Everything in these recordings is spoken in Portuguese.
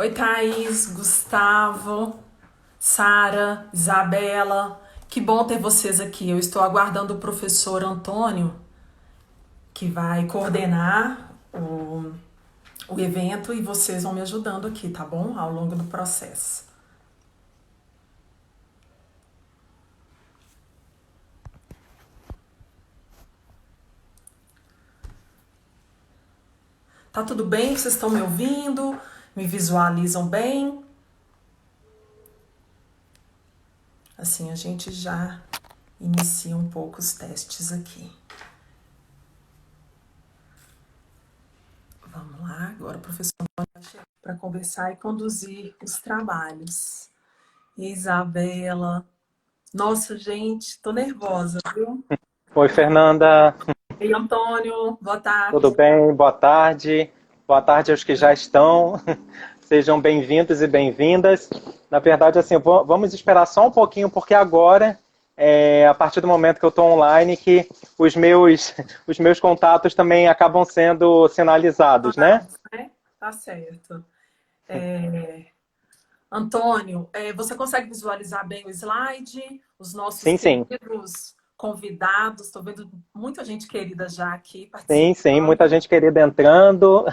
Oi, Thaís, Gustavo, Sara, Isabela. Que bom ter vocês aqui. Eu estou aguardando o professor Antônio, que vai coordenar o evento e vocês vão me ajudando aqui, tá bom? Ao longo do processo. Tá tudo bem? Vocês estão me ouvindo? Me visualizam bem? Assim a gente já inicia um pouco os testes aqui. Vamos lá, agora o professor vai chegar para conversar e conduzir os trabalhos. Isabela. Nossa, gente, tô nervosa, viu? Oi, Fernanda, Ei, Antônio, boa tudo tarde. bem? Boa tarde. Boa tarde aos que já estão. Sejam bem-vindos e bem-vindas. Na verdade, assim, vamos esperar só um pouquinho, porque agora, a partir do momento que eu estou online, que os meus contatos também acabam sendo sinalizados, né? Né? Tá certo. Antônio, você consegue visualizar bem o slide? Os nossos Sim, sim. queridos convidados, estou vendo muita gente querida já aqui Sim, sim. Muita participando. gente querida entrando.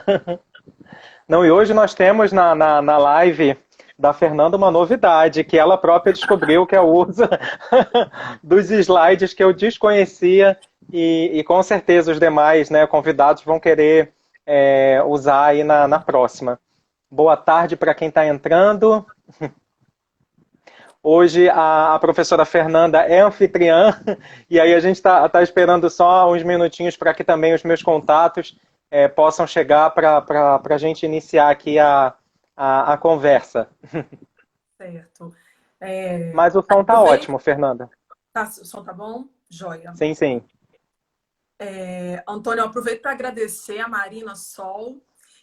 Não, e hoje nós temos na live da Fernanda uma novidade, que ela própria descobriu, que é o uso dos slides que eu desconhecia e com certeza os demais, né, convidados vão querer usar aí na próxima. Boa tarde para quem está entrando. Hoje a professora Fernanda é anfitriã, e aí a gente está esperando só uns minutinhos para que também os meus contatos possam chegar para a gente iniciar aqui a conversa. Certo. Mas o som tá Aproveita. ótimo, Fernanda. Tá, o som tá bom? Joia. Sim, sim. Antônio, eu aproveito para agradecer a Marina Sol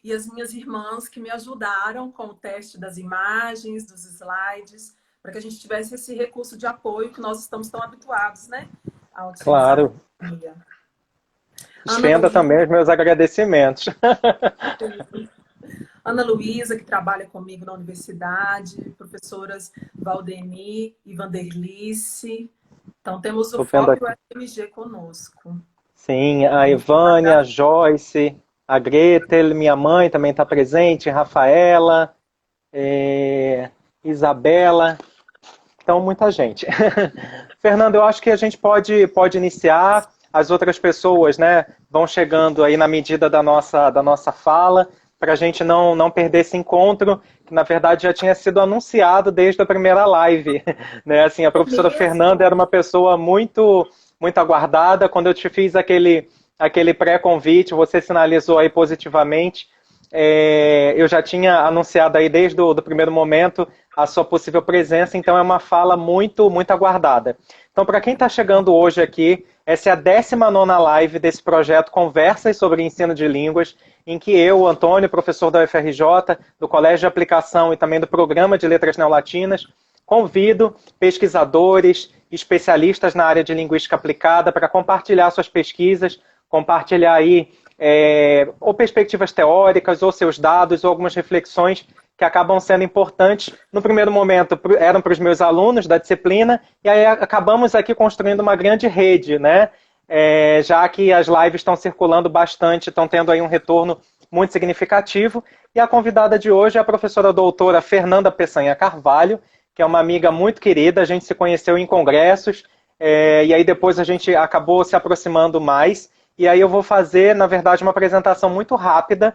e as minhas irmãs que me ajudaram com o teste das imagens, dos slides, para que a gente tivesse esse recurso de apoio que nós estamos tão habituados, né, a utilizar na Claro. academia. Ana Estenda também Luísa, os meus agradecimentos. Ana Luísa, que trabalha comigo na universidade, professoras Valdeni e Vanderlice. Então, temos o Estou vendo FOP e o aqui. FMG conosco. Sim, a Muito Evânia, a trabalhar. Joyce, a Gretel, minha mãe também está presente, Rafaela, eh, Isabela. Então, muita gente. Fernando, eu acho que a gente pode iniciar. As outras pessoas, né, vão chegando aí na medida da nossa fala, para a gente não perder esse encontro, que na verdade já tinha sido anunciado desde a primeira live. Né? Assim, a É professora Fernanda mesmo? era uma pessoa muito aguardada. Quando eu te fiz aquele pré-convite, você sinalizou aí positivamente. Eu já tinha anunciado aí desde o do primeiro momento a sua possível presença, então é uma fala muito aguardada. Então, para quem está chegando hoje aqui, essa é a 19ª live desse projeto Conversas sobre Ensino de Línguas, em que eu, Antônio, professor da UFRJ, do Colégio de Aplicação e também do Programa de Letras Neolatinas, convido pesquisadores, especialistas na área de linguística aplicada para compartilhar suas pesquisas, compartilhar aí ou perspectivas teóricas, ou seus dados, ou algumas reflexões que acabam sendo importantes. No primeiro momento, eram para os meus alunos da disciplina, e aí acabamos aqui construindo uma grande rede, né? Já que as lives estão circulando bastante, estão tendo aí um retorno muito significativo. E a convidada de hoje é a professora doutora Fernanda Peçanha Carvalho, que é uma amiga muito querida, a gente se conheceu em congressos, e aí depois a gente acabou se aproximando mais. E aí eu vou fazer, na verdade, uma apresentação muito rápida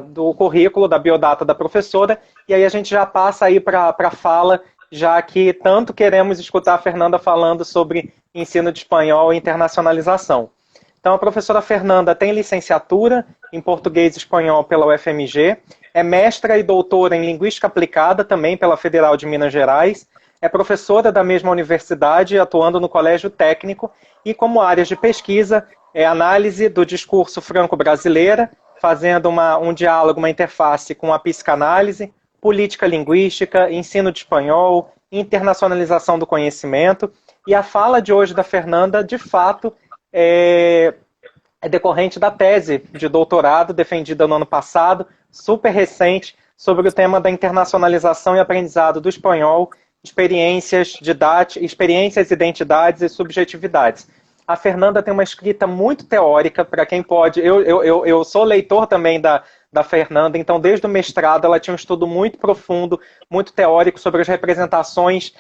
do currículo, da biodata da professora, e aí a gente já passa aí para a fala, já que tanto queremos escutar a Fernanda falando sobre ensino de espanhol e internacionalização. Então, a professora Fernanda tem licenciatura em português e espanhol pela UFMG, é mestra e doutora em linguística aplicada também pela Federal de Minas Gerais, é professora da mesma universidade, atuando no Colégio Técnico, e como áreas de pesquisa, é análise do discurso franco-brasileira, fazendo um diálogo, uma interface com a psicanálise, política linguística, ensino de espanhol, internacionalização do conhecimento. E a fala de hoje da Fernanda, de fato, é decorrente da tese de doutorado defendida no ano passado, super recente, sobre o tema da internacionalização e aprendizado do espanhol, experiências, identidades e subjetividades. A Fernanda tem uma escrita muito teórica, para quem pode. Eu sou leitor também da Fernanda, então desde o mestrado ela tinha um estudo muito profundo, muito teórico sobre as representações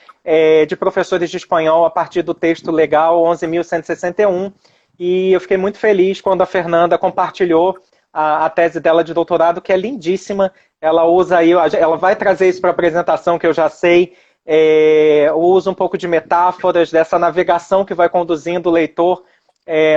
de professores de espanhol a partir do texto legal 11.161, e eu fiquei muito feliz quando a Fernanda compartilhou a tese dela de doutorado, que é lindíssima. Ela usa aí, ela vai trazer isso para a apresentação, que eu já sei, usa um pouco de metáforas dessa navegação que vai conduzindo o leitor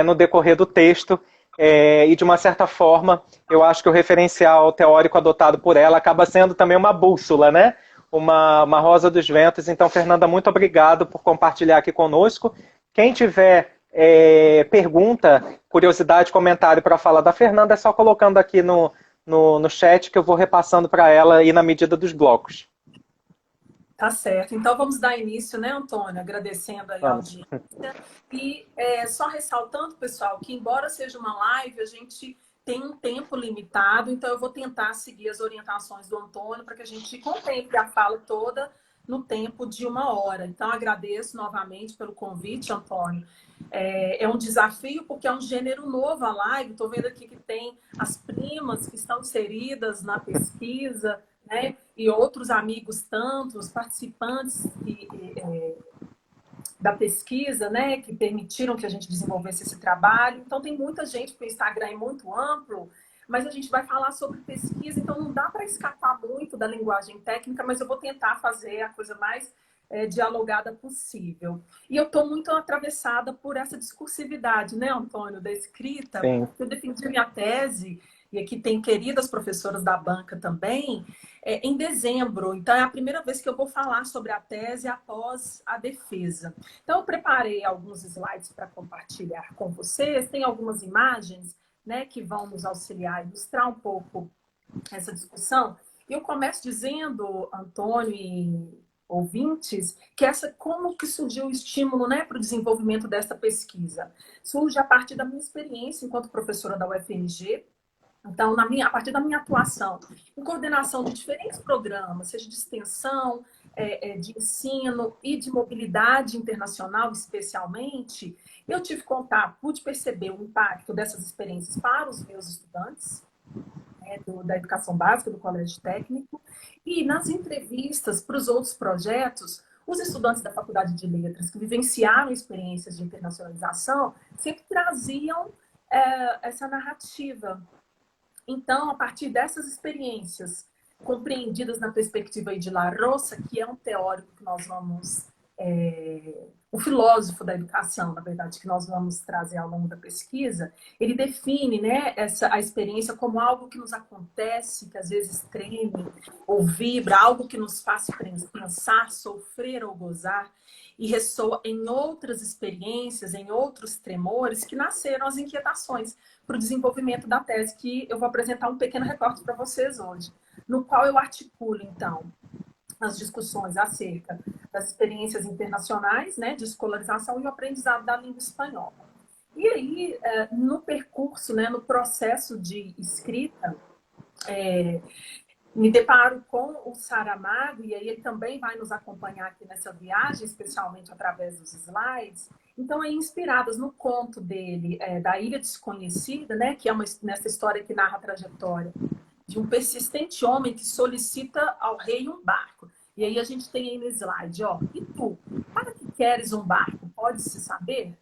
no decorrer do texto, e de uma certa forma eu acho que o referencial teórico adotado por ela acaba sendo também uma bússola, né? Uma rosa dos ventos. Então, Fernanda, muito obrigado por compartilhar aqui conosco. Quem tiver pergunta, curiosidade, comentário para falar da Fernanda, é só colocando aqui no chat que eu vou repassando para ela aí na medida dos blocos. Tá certo. Então vamos dar início, né, Antônio? Agradecendo aí a audiência. E só ressaltando, pessoal, que embora seja uma live, a gente tem um tempo limitado, então eu vou tentar seguir as orientações do Antônio para que a gente contemple a fala toda no tempo de 1 hora. Então agradeço novamente pelo convite, Antônio. É um desafio porque é um gênero novo a live. Estou vendo aqui que tem as primas que estão inseridas na pesquisa, né? E outros amigos tantos, participantes da pesquisa, né? Que permitiram que a gente desenvolvesse esse trabalho. Então tem muita gente, porque o Instagram é muito amplo, mas a gente vai falar sobre pesquisa, então não dá para escapar muito da linguagem técnica, mas eu vou tentar fazer a coisa mais dialogada possível. E eu estou muito atravessada por essa discursividade, né, Antônio, da escrita. Sim. Eu defendi minha tese, e aqui tem queridas professoras da banca também, em dezembro. Então, é a primeira vez que eu vou falar sobre a tese após a defesa. Então, eu preparei alguns slides para compartilhar com vocês. Tem algumas imagens, né, que vão nos auxiliar a ilustrar um pouco essa discussão. Eu começo dizendo, Antônio e ouvintes, que como que surgiu o estímulo, né, para o desenvolvimento dessa pesquisa. Surge a partir da minha experiência enquanto professora da UFMG. Então, a partir da minha atuação em coordenação de diferentes programas, seja de extensão, de ensino e de mobilidade internacional, especialmente, eu tive contato, pude perceber o impacto dessas experiências para os meus estudantes, da educação básica, do colégio técnico, e nas entrevistas para os outros projetos, os estudantes da Faculdade de Letras que vivenciaram experiências de internacionalização sempre traziam essa narrativa. Então, a partir dessas experiências, compreendidas na perspectiva de La Rosa, que é um teórico que nós vamos... um filósofo da educação, na verdade, que nós vamos trazer ao longo da pesquisa, ele define, né, a experiência como algo que nos acontece, que às vezes treme ou vibra, algo que nos faz pensar, sofrer ou gozar, e ressoa em outras experiências, em outros tremores, que nasceram as inquietações para o desenvolvimento da tese, que eu vou apresentar um pequeno recorte para vocês hoje, no qual eu articulo, então, as discussões acerca das experiências internacionais, né, de escolarização e o aprendizado da língua espanhola. E aí, no percurso, né, no processo de escrita, me deparo com o Saramago, e aí ele também vai nos acompanhar aqui nessa viagem, especialmente através dos slides. Então, inspiradas no conto dele, da Ilha Desconhecida, né, que é nessa história que narra a trajetória de um persistente homem que solicita ao rei um barco. E aí a gente tem aí no slide, ó, e tu, para que queres um barco? Pode-se saber?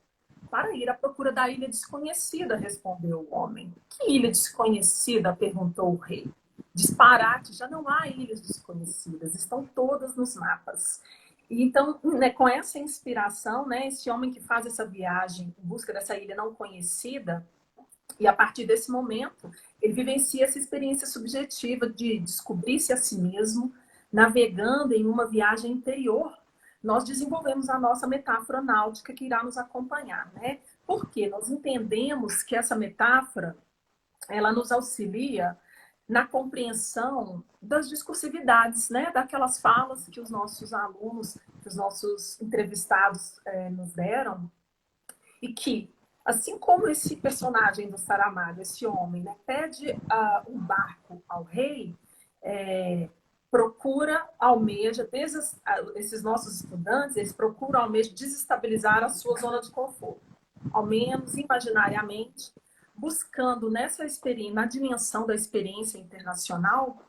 Para ir à procura da ilha desconhecida, respondeu o homem. Que ilha desconhecida? Perguntou o rei. Disparate, já não há ilhas desconhecidas, estão todas nos mapas. E então, né, com essa inspiração, né, esse homem que faz essa viagem em busca dessa ilha não conhecida, e a partir desse momento, ele vivencia essa experiência subjetiva de descobrir-se a si mesmo, navegando em uma viagem interior. Nós desenvolvemos a nossa metáfora náutica que irá nos acompanhar, né? Porque nós entendemos que essa metáfora, ela nos auxilia na compreensão das discursividades, né? Daquelas falas que os nossos alunos, que os nossos entrevistados nos deram, e que, assim como esse personagem do Saramago, esse homem, né, pede um barco ao rei, almeja, esses nossos estudantes, eles procuram, almeja desestabilizar a sua zona de conforto, ao menos imaginariamente, buscando nessa experiência, na dimensão da experiência internacional,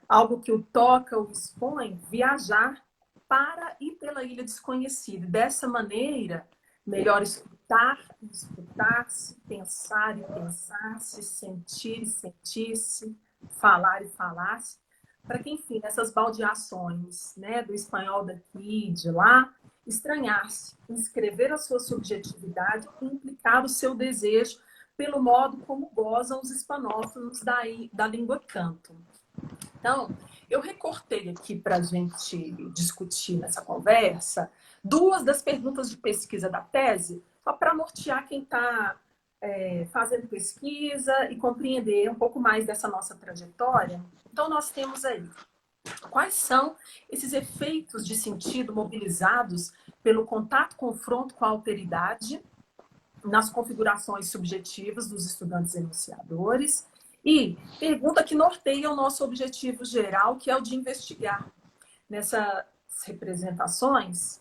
algo que o toca, o expõe, viajar para e pela ilha desconhecida. Dessa maneira, melhor escutar-se, pensar e pensar-se, sentir e sentir-se, falar e falar-se, para que, enfim, nessas baldeações, né, do espanhol daqui e de lá, estranhar-se, escrever a sua subjetividade e implicar o seu desejo pelo modo como gozam os hispanófonos da língua canto. Então, eu recortei aqui para a gente discutir nessa conversa duas das perguntas de pesquisa da tese, só para nortear quem está fazendo pesquisa e compreender um pouco mais dessa nossa trajetória. Então, nós temos aí quais são esses efeitos de sentido mobilizados pelo contato-confronto com a alteridade nas configurações subjetivas dos estudantes enunciadores. E pergunta que norteia o nosso objetivo geral, que é o de investigar nessas representações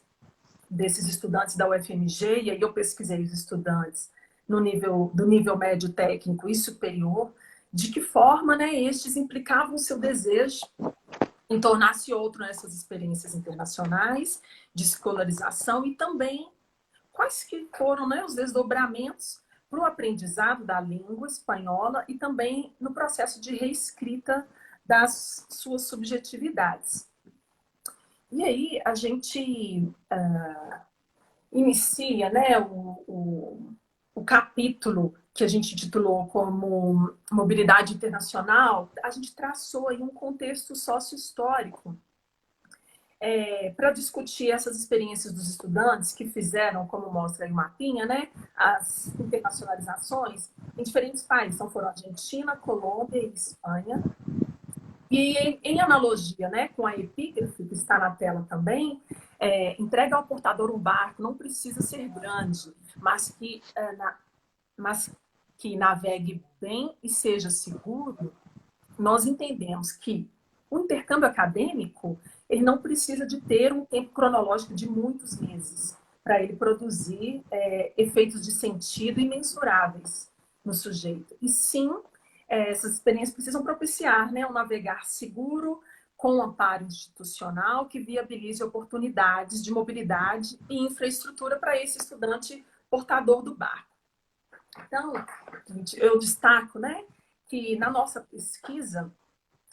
desses estudantes da UFMG, e aí eu pesquisei os estudantes do nível médio técnico e superior, de que forma, né, estes implicavam o seu desejo em tornar-se outro nessas experiências internacionais de escolarização e também quais que foram, né, os desdobramentos para o aprendizado da língua espanhola e também no processo de reescrita das suas subjetividades. E aí a gente inicia, né, o capítulo que a gente titulou como Mobilidade Internacional. A gente traçou aí um contexto sócio-histórico para discutir essas experiências dos estudantes que fizeram, como mostra aí o mapinha, né, as internacionalizações em diferentes países. Então foram Argentina, Colômbia e Espanha. E em analogia, né, com a epígrafe, que está na tela também, entrega ao portador um barco, não precisa ser grande, mas que navegue bem e seja seguro. Nós entendemos que o intercâmbio acadêmico ele não precisa de ter um tempo cronológico de muitos meses para ele produzir efeitos de sentido imensuráveis no sujeito. E sim, essas experiências precisam propiciar, né, um navegar seguro, com um amparo institucional que viabilize oportunidades de mobilidade e infraestrutura para esse estudante portador do barco. Então, eu destaco, né, que na nossa pesquisa,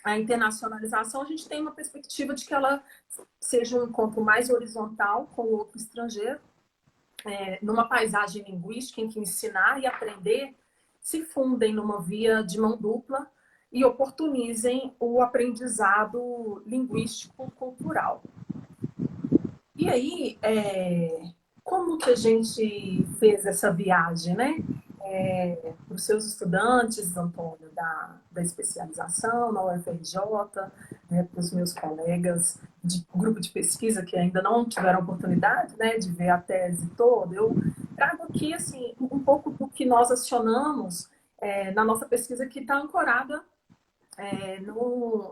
a internacionalização, a gente tem uma perspectiva de que ela seja um encontro mais horizontal com o outro estrangeiro, numa paisagem linguística em que ensinar e aprender se fundem numa via de mão dupla e oportunizem o aprendizado linguístico-cultural. E aí, como que a gente fez essa viagem, né? Para os seus estudantes, Antônio, da especialização na UFRJ, né, para os meus colegas de grupo de pesquisa que ainda não tiveram oportunidade, né, de ver a tese toda, eu trago aqui assim, um pouco do que nós acionamos na nossa pesquisa que está ancorada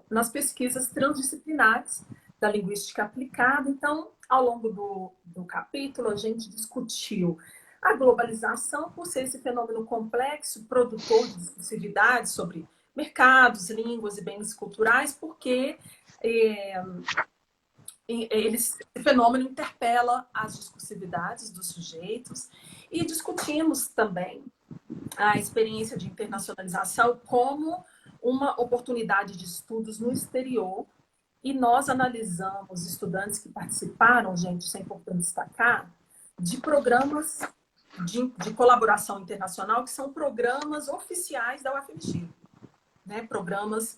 nas pesquisas transdisciplinares da linguística aplicada. Então, ao longo do capítulo, a gente discutiu a globalização por ser esse fenômeno complexo, produtor de discursividade sobre mercados, línguas e bens culturais, porque esse fenômeno interpela as discursividades dos sujeitos. E discutimos também a experiência de internacionalização como uma oportunidade de estudos no exterior. E nós analisamos estudantes que participaram, gente, isso é importante destacar, de programas de colaboração internacional, que são programas oficiais da UFMG, né? Programas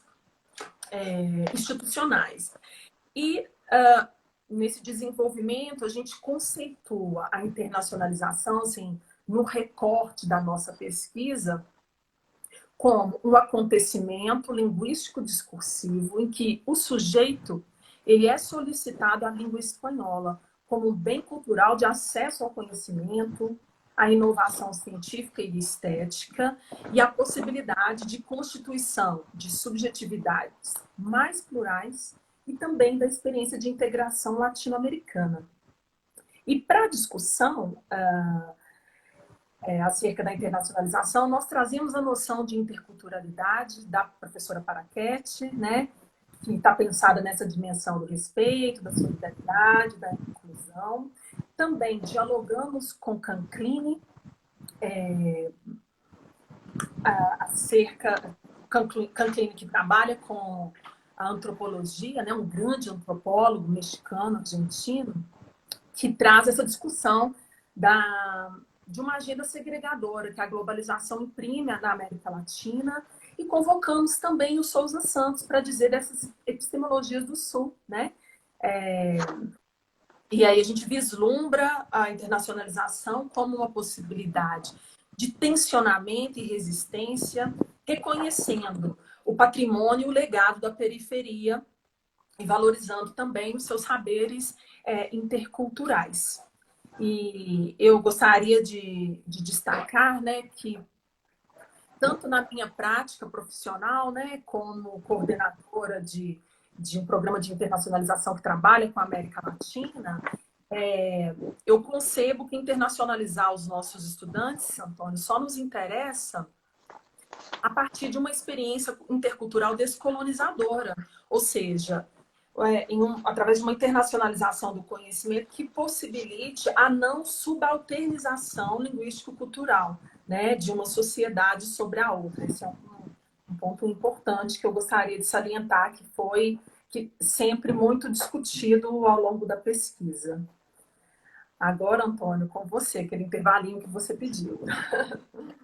institucionais. E nesse desenvolvimento, a gente conceitua a internacionalização, assim, no recorte da nossa pesquisa, como um acontecimento linguístico-discursivo em que o sujeito ele é solicitado à língua espanhola como um bem cultural de acesso ao conhecimento, a inovação científica e estética e a possibilidade de constituição de subjetividades mais plurais e também da experiência de integração latino-americana. E para a discussão acerca da internacionalização, nós trazemos a noção de interculturalidade da professora Paraquete, né, que está pensada nessa dimensão do respeito, da solidariedade, da inclusão. Também dialogamos com Canclini Canclini, que trabalha com a antropologia, né, um grande antropólogo mexicano, argentino, que traz essa discussão de uma agenda segregadora que a globalização imprime na América Latina, e convocamos também o Souza Santos para dizer dessas epistemologias do Sul, né? E aí a gente vislumbra a internacionalização como uma possibilidade de tensionamento e resistência, reconhecendo o patrimônio e o legado da periferia e valorizando também os seus saberes interculturais. E eu gostaria de destacar, né, que tanto na minha prática profissional, né, como coordenadora de um programa de internacionalização que trabalha com a América Latina, eu concebo que internacionalizar os nossos estudantes, Antônio, só nos interessa a partir de uma experiência intercultural descolonizadora, ou seja, através de uma internacionalização do conhecimento que possibilite a não subalternização linguístico-cultural, né, de uma sociedade sobre a outra. Esse é um ponto importante que eu gostaria de salientar, que foi sempre muito discutido ao longo da pesquisa. Agora, Antônio, com você, aquele intervalinho que você pediu.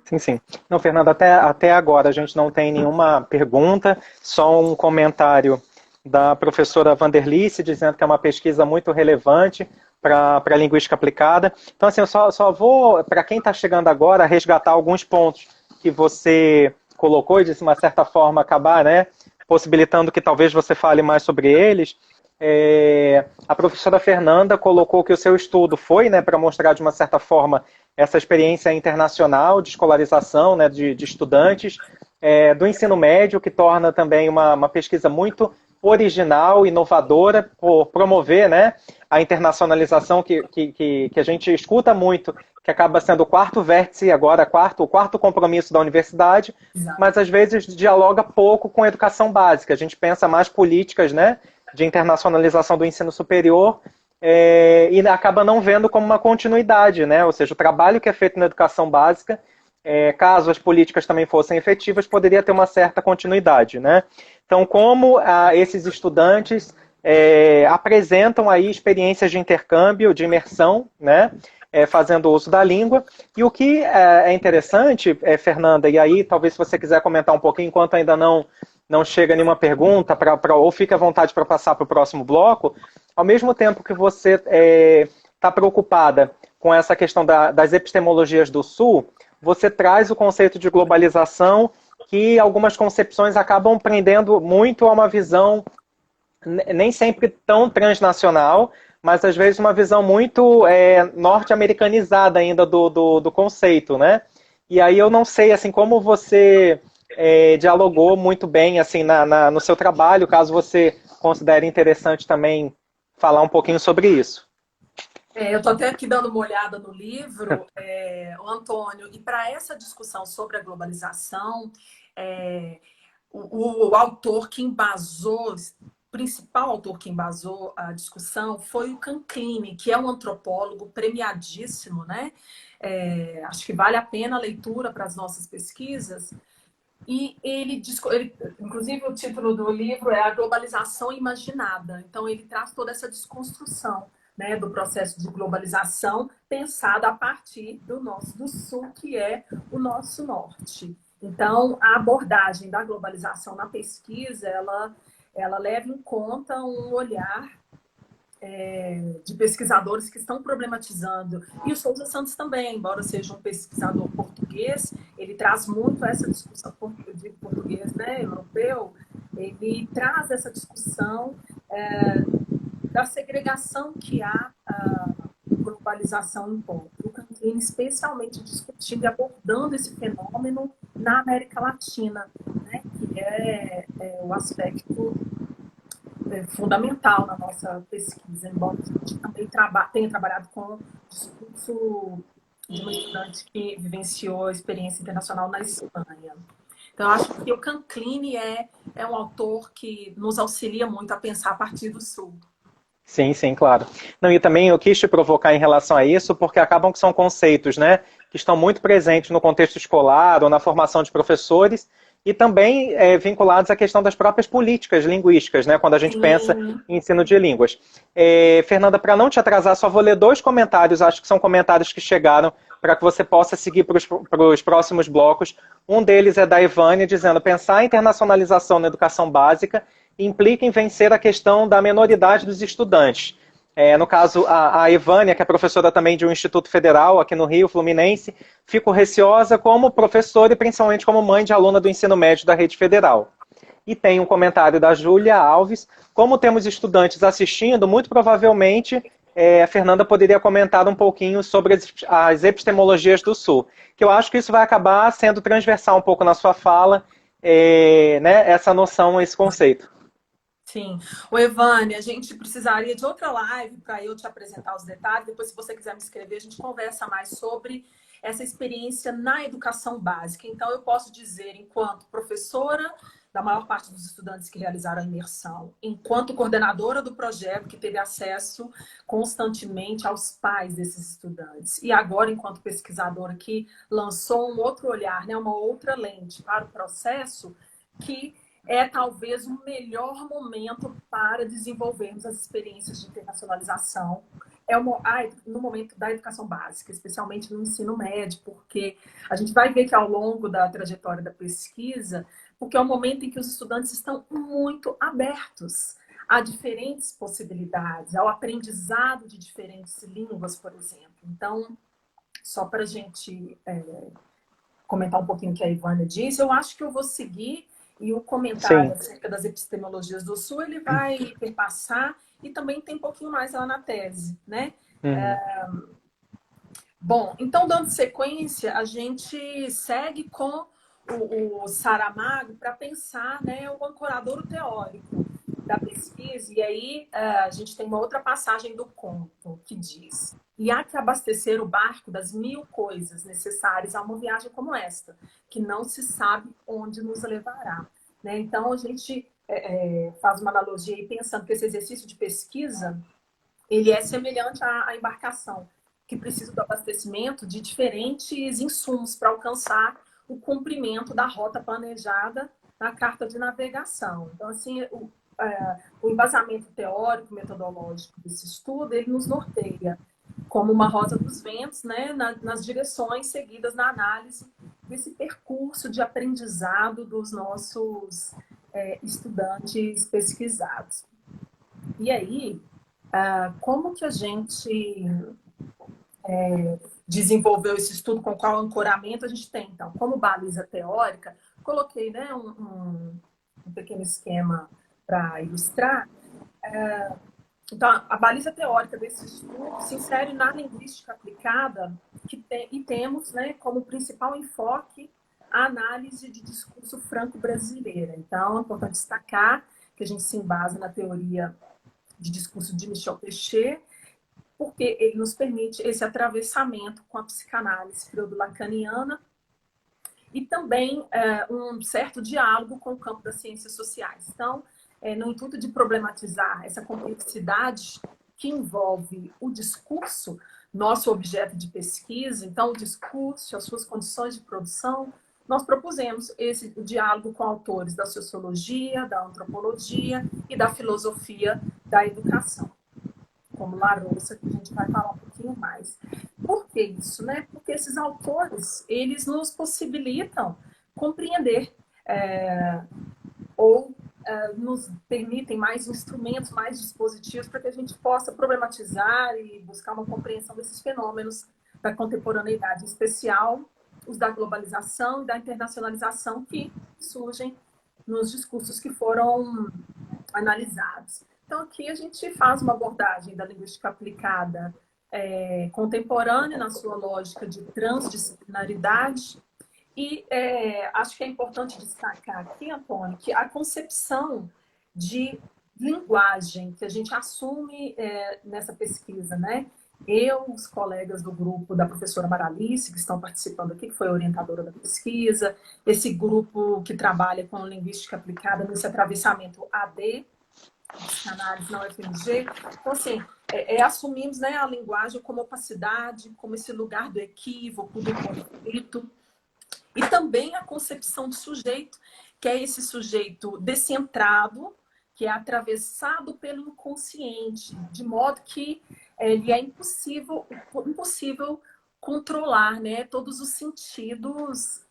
Sim, sim. Não, Fernanda, até agora a gente não tem nenhuma pergunta, só um comentário da professora Vanderlice, dizendo que é uma pesquisa muito relevante para a linguística aplicada. Então, assim, eu só vou, para quem está chegando agora, resgatar alguns pontos que você colocou e, de uma certa forma, acabar, né, possibilitando que talvez você fale mais sobre eles. A professora Fernanda colocou que o seu estudo foi, né, para mostrar, de uma certa forma, essa experiência internacional de escolarização, né, de estudantes do ensino médio, que torna também uma pesquisa muito original, inovadora, por promover, né, a internacionalização que a gente escuta muito, que acaba sendo o quarto vértice agora, o quarto compromisso da universidade, Exato. mas às vezes dialoga pouco com a educação básica. A gente pensa mais políticas, né, de internacionalização do ensino superior e acaba não vendo como uma continuidade, né, ou seja, o trabalho que é feito na educação básica, caso as políticas também fossem efetivas, poderia ter uma certa continuidade, né. Então, como esses estudantes apresentam aí experiências de intercâmbio, de imersão, né, fazendo uso da língua. E o que é interessante, Fernanda, e aí talvez se você quiser comentar um pouquinho, enquanto ainda não chega nenhuma pergunta, ou fique à vontade para passar para o próximo bloco, ao mesmo tempo que você está preocupada com essa questão das epistemologias do Sul, você traz o conceito de globalização, que algumas concepções acabam prendendo muito a uma visão nem sempre tão transnacional, mas às vezes uma visão muito norte-americanizada ainda do conceito, né? E aí eu não sei, assim, como você dialogou muito bem, assim, no seu trabalho, caso você considere interessante também falar um pouquinho sobre isso. Eu estou até aqui dando uma olhada no livro, o Antônio, e para essa discussão sobre a globalização, o autor que embasou, o principal autor que embasou a discussão foi o Canclini, que é um antropólogo premiadíssimo, né? Acho que vale a pena a leitura para as nossas pesquisas. E inclusive o título do livro é A Globalização Imaginada. Então ele traz toda essa desconstrução, né, do processo de globalização pensado a partir do Sul, que é o nosso Norte. Então, a abordagem da globalização na pesquisa, ela leva em conta um olhar de pesquisadores que estão problematizando. E o Souza Santos também, embora seja um pesquisador português, ele traz muito essa discussão de português, né, europeu, ele traz essa discussão da segregação que a globalização impõe. O Canclini, especialmente discutindo e abordando esse fenômeno na América Latina, né, que é o aspecto fundamental na nossa pesquisa, embora a gente também tenha trabalhado com discurso de uma estudante que vivenciou a experiência internacional na Espanha. Então, eu acho que o Canclini é um autor que nos auxilia muito a pensar a partir do Sul. Sim, sim, claro. Não, e também eu quis te provocar em relação a isso, porque acabam que são conceitos, né, que estão muito presentes no contexto escolar ou na formação de professores, e também vinculados à questão das próprias políticas linguísticas, né, quando a gente pensa Sim. em ensino de línguas. Fernanda, para não te atrasar, só vou ler dois comentários, acho que são comentários que chegaram para que você possa seguir para os próximos blocos. Um deles é da Ivânia, dizendo: pensar a internacionalização na educação básica implica em vencer a questão da menoridade dos estudantes. No caso, a Ivânia, que é professora também de um instituto federal aqui no Rio, Fluminense, fico receosa como professora e principalmente como mãe de aluna do ensino médio da rede federal. E tem um comentário da Júlia Alves: como temos estudantes assistindo, muito provavelmente a Fernanda poderia comentar um pouquinho sobre as epistemologias do Sul, que eu acho que isso vai acabar sendo transversal um pouco na sua fala, né, essa noção, esse conceito. Sim. O Evane, a gente precisaria de outra live para eu te apresentar os detalhes. Depois, se você quiser me escrever, a gente conversa mais sobre essa experiência na educação básica. Então, eu posso dizer, enquanto professora da maior parte dos estudantes que realizaram a imersão, enquanto coordenadora do projeto que teve acesso constantemente aos pais desses estudantes, e agora, enquanto pesquisadora que lançou um outro olhar, né, uma outra lente para o processo, que é talvez o melhor momento para desenvolvermos as experiências de internacionalização. No momento da educação básica, especialmente no ensino médio, porque a gente vai ver que ao longo da trajetória da pesquisa, porque é o momento em que os estudantes estão muito abertos a diferentes possibilidades, ao aprendizado de diferentes línguas, por exemplo. Então, só para a gente comentar um pouquinho o que a Ivana disse, eu acho que eu vou seguir e o comentário Sim. acerca das epistemologias do Sul, ele vai perpassar e também tem um pouquinho mais lá na tese, né? Uhum. Bom, então, dando sequência, a gente segue com o Saramago para pensar, né, o ancoradouro teórico da pesquisa. E aí a gente tem uma outra passagem do conto que diz: e há que abastecer o barco das 1000 coisas necessárias a uma viagem como esta, que não se sabe onde nos levará. Né? Então, a gente faz uma analogia aí pensando que esse exercício de pesquisa ele é semelhante à embarcação, que precisa do abastecimento de diferentes insumos para alcançar o cumprimento da rota planejada na carta de navegação. Então, assim, o embasamento teórico, metodológico desse estudo, ele nos norteia como uma rosa dos ventos, né, nas direções seguidas na análise desse percurso de aprendizado dos nossos estudantes pesquisados. E aí, como que a gente desenvolveu esse estudo, com qual ancoramento a gente tem? Então, como baliza teórica, coloquei, né, um pequeno esquema para ilustrar. Então, a baliza teórica desse estudo se insere na linguística aplicada e temos, né, como principal enfoque a análise de discurso franco-brasileira. Então, é importante destacar que a gente se embasa na teoria de discurso de Michel Pechet, porque ele nos permite esse atravessamento com a psicanálise freudo-lacaniana e também um certo diálogo com o campo das ciências sociais. Então, no intuito de problematizar essa complexidade que envolve o discurso, nosso objeto de pesquisa, então o discurso, as suas condições de produção, nós propusemos esse diálogo com autores da sociologia, da antropologia e da filosofia da educação, como Larousse, que a gente vai falar um pouquinho mais. Por que isso, né? Porque esses autores, eles nos possibilitam compreender ou nos permitem mais instrumentos, mais dispositivos para que a gente possa problematizar e buscar uma compreensão desses fenômenos da contemporaneidade, em especial os da globalização e da internacionalização que surgem nos discursos que foram analisados. Então, aqui a gente faz uma abordagem da linguística aplicada contemporâneo na sua lógica de transdisciplinaridade. E acho que é importante destacar aqui, Antônio, que a concepção de linguagem que a gente assume nessa pesquisa, né? Eu, os colegas do grupo da professora Maralice, que estão participando aqui, que foi orientadora da pesquisa, esse grupo que trabalha com linguística aplicada nesse atravessamento AD, análise na UFMG. Então, assim, assumimos, né, a linguagem como opacidade, como esse lugar do equívoco, do conflito, e também a concepção de sujeito, que é esse sujeito descentrado, que é atravessado pelo inconsciente, de modo que ele é impossível controlar, né, todos os sentidos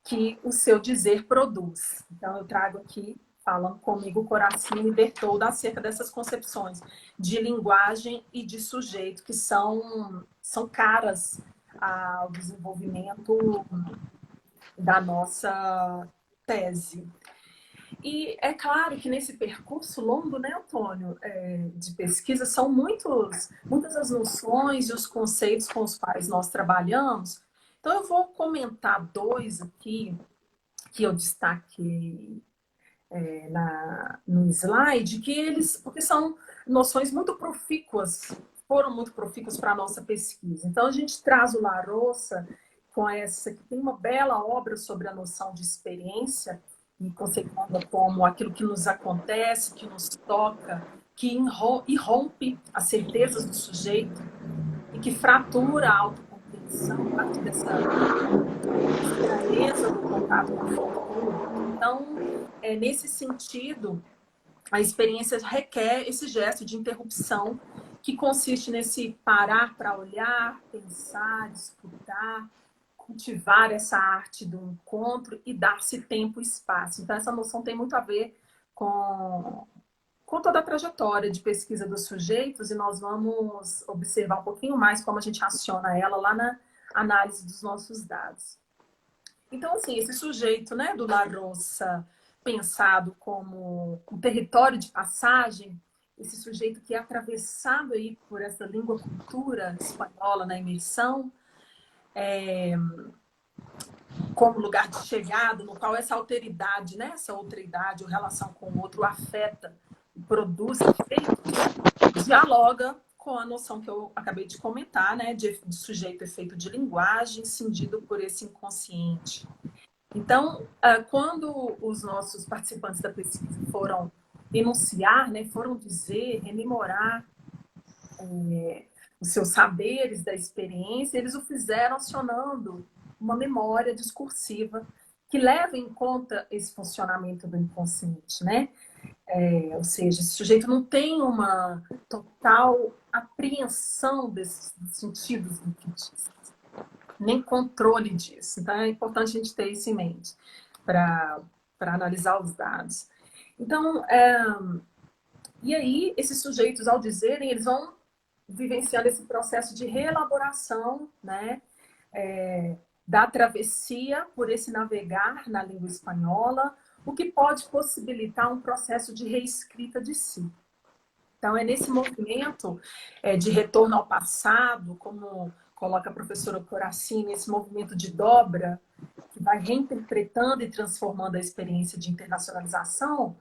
que o seu dizer produz. Então, eu trago aqui, falando comigo, o Coração Bertoldo, acerca dessas concepções de linguagem e de sujeito, que são caras ao desenvolvimento da nossa tese. E é claro que nesse percurso longo, né, Antônio, de pesquisa, são muitas as noções e os conceitos com os quais nós trabalhamos. Então, eu vou comentar dois aqui que eu destaquei no slide, porque são noções muito profícuas, foram muito profícuas para a nossa pesquisa. Então, a gente traz o Larossa com essa, que tem uma bela obra sobre a noção de experiência, e conceituando como aquilo que nos acontece, que nos toca, que irrompe as certezas do sujeito e que fratura a autocompreensão a partir dessa estranheza do contato com a forma do outro. Então, nesse sentido, a experiência requer esse gesto de interrupção que consiste nesse parar para olhar, pensar, escutar, cultivar essa arte do encontro e dar-se tempo e espaço. Então, essa noção tem muito a ver com toda a trajetória de pesquisa dos sujeitos, e nós vamos observar um pouquinho mais como a gente aciona ela lá na análise dos nossos dados. Então, assim, esse sujeito, né, do Larossa, pensado como um território de passagem, esse sujeito que é atravessado aí por essa língua-cultura espanhola na imersão, como lugar de chegada, no qual essa alteridade, né, essa outridade, ou relação com o outro, afeta, produz efeitos, dialoga com a noção que eu acabei de comentar, né, de sujeito efeito de linguagem, cindido por esse inconsciente. Então, quando os nossos participantes da pesquisa foram enunciar, né, foram dizer, rememorar os seus saberes da experiência, eles o fizeram acionando uma memória discursiva que leva em conta esse funcionamento do inconsciente, né? Ou seja, esse sujeito não tem uma total apreensão desses sentidos do que diz, nem controle disso. Então, é importante a gente ter isso em mente para analisar os dados. Então, e aí, esses sujeitos, ao dizerem, eles vão vivenciando esse processo de reelaboração, né, da travessia por esse navegar na língua espanhola, o que pode possibilitar um processo de reescrita de si. Então, é nesse movimento de retorno ao passado, como coloca a professora Coracini, esse movimento de dobra, que vai reinterpretando e transformando a experiência de internacionalização,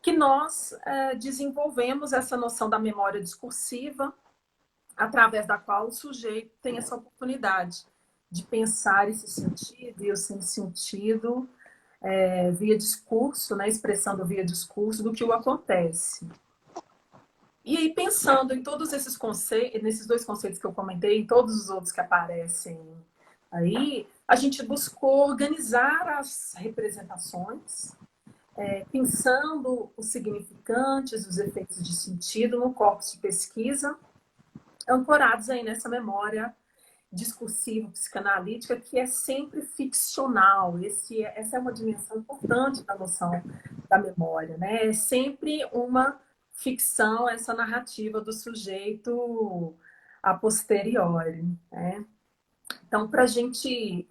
que nós desenvolvemos essa noção da memória discursiva, através da qual o sujeito tem essa oportunidade de pensar esse sentido e o sem sentido via discurso, né, expressando via discurso do que o acontece. E aí, pensando em todos esses conceitos, nesses dois conceitos que eu comentei, e todos os outros que aparecem aí, a gente buscou organizar as representações, pensando os significantes, os efeitos de sentido no corpus de pesquisa, ancorados aí nessa memória discursiva, psicanalítica, que é sempre ficcional. Essa é uma dimensão importante da noção da memória, né? É sempre uma ficção, essa narrativa do sujeito a posteriori, né? Então, para a gente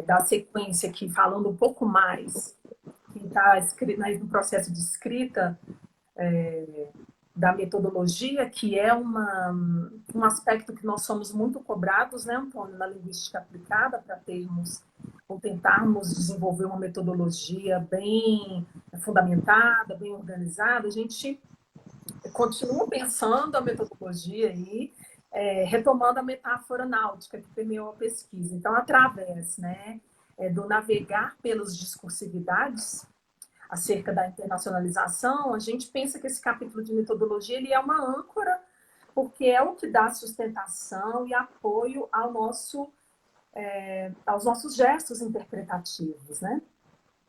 dar sequência aqui, falando um pouco mais, quem está no processo de escrita da metodologia, que é um aspecto que nós somos muito cobrados, né, Antônio, na linguística aplicada, para termos ou tentarmos desenvolver uma metodologia bem fundamentada, bem organizada. A gente continua pensando a metodologia aí, retomando a metáfora náutica que permeou a pesquisa. Então, através, né, do navegar pelas discursividades acerca da internacionalização, a gente pensa que esse capítulo de metodologia ele é uma âncora, porque é o que dá sustentação e apoio aos nossos gestos interpretativos, né?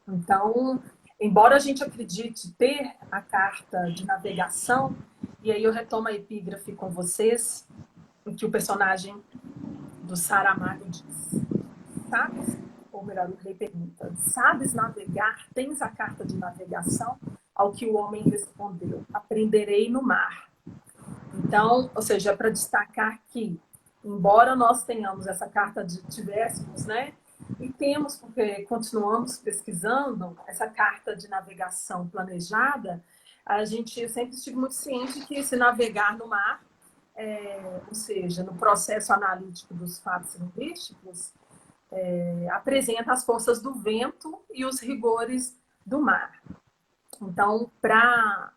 Então, embora a gente acredite ter a carta de navegação, e aí eu retomo a epígrafe com vocês, em que o personagem do Saramago diz: sabes, ou melhor, o rei pergunta, sabes navegar? Tens a carta de navegação? Ao que o homem respondeu: aprenderei no mar. Então, ou seja, para destacar que, embora nós tenhamos essa carta tivéssemos, né? E temos, porque continuamos pesquisando, essa carta de navegação planejada, a gente sempre estive muito ciente que se navegar no mar, ou seja, no processo analítico dos fatos linguísticos, apresenta as forças do vento e os rigores do mar. Então, para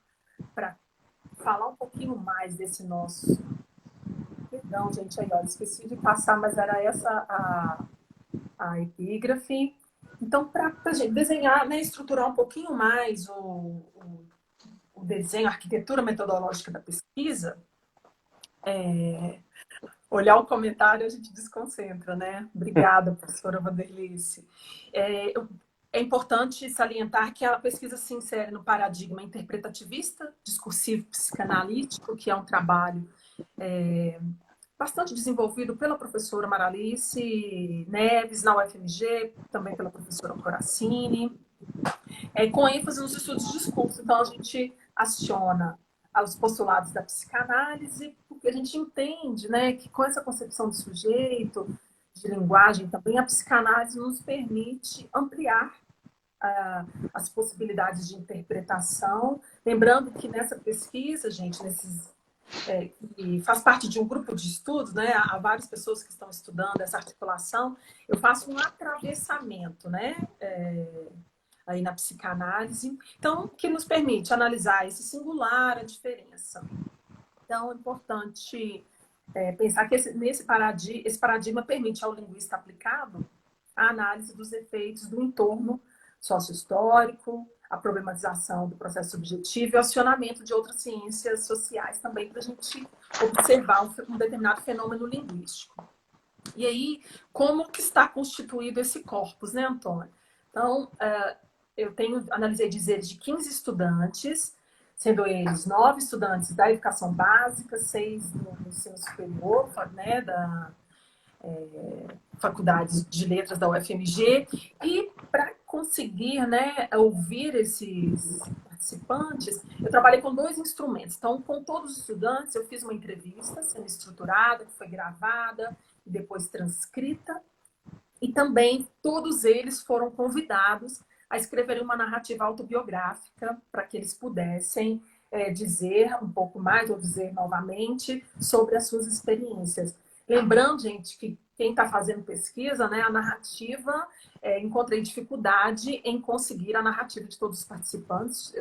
falar um pouquinho mais desse nosso... Perdão, gente, aí, ó, esqueci de passar, mas era essa a epígrafe. Então, para a gente desenhar, né, estruturar um pouquinho mais o desenho, a arquitetura metodológica da pesquisa, olhar o comentário a gente desconcentra, né? Obrigada, professora Vanderlice. É importante salientar que a pesquisa se insere no paradigma interpretativista, discursivo psicanalítico, que é um trabalho bastante desenvolvido pela professora Maralice Neves, na UFMG, também pela professora Coracini, com ênfase nos estudos de discurso. Então, a gente aciona os postulados da psicanálise, porque a gente entende, né, que com essa concepção de sujeito, de linguagem também, a psicanálise nos permite ampliar as possibilidades de interpretação. Lembrando que nessa pesquisa, gente, que faz parte de um grupo de estudos, né? Há várias pessoas que estão estudando essa articulação. Eu faço um atravessamento, né? Aí na psicanálise, então, que nos permite analisar esse singular, a diferença. Então, é importante pensar que esse paradigma permite ao linguista aplicado a análise dos efeitos do entorno sociohistórico, a problematização do processo subjetivo e o acionamento de outras ciências sociais também para a gente observar um determinado fenômeno linguístico. E aí, como que está constituído esse corpus, né, Antônio? Então, analisei dizeres de 15 estudantes, sendo eles 9 estudantes da educação básica, 6 do ensino superior, né, da Faculdade de Letras da UFMG, e para conseguir, né, ouvir esses participantes, eu trabalhei com 2 instrumentos. Então, com todos os estudantes, eu fiz uma entrevista sendo estruturada, que foi gravada e depois transcrita, e também todos eles foram convidados a escreverem uma narrativa autobiográfica para que eles pudessem dizer um pouco mais ou dizer novamente sobre as suas experiências. Lembrando, gente, que quem está fazendo pesquisa, né, a narrativa, encontrei dificuldade em conseguir a narrativa de todos os participantes.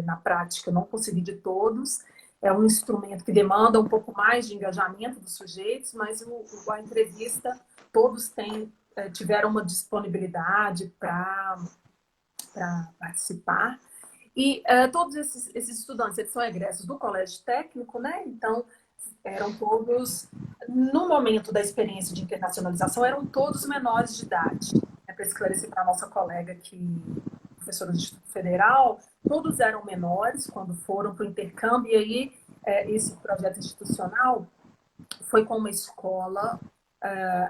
Na prática, eu não consegui de todos. É um instrumento que demanda um pouco mais de engajamento dos sujeitos, mas a entrevista, todos tiveram uma disponibilidade para participar. E todos esses estudantes, eles são egressos do colégio técnico, né? Então, eram todos, no momento da experiência de internacionalização, eram todos menores de idade. Para esclarecer para a nossa colega aqui, professora do Instituto Federal, todos eram menores quando foram para o intercâmbio, e aí esse projeto institucional foi com uma escola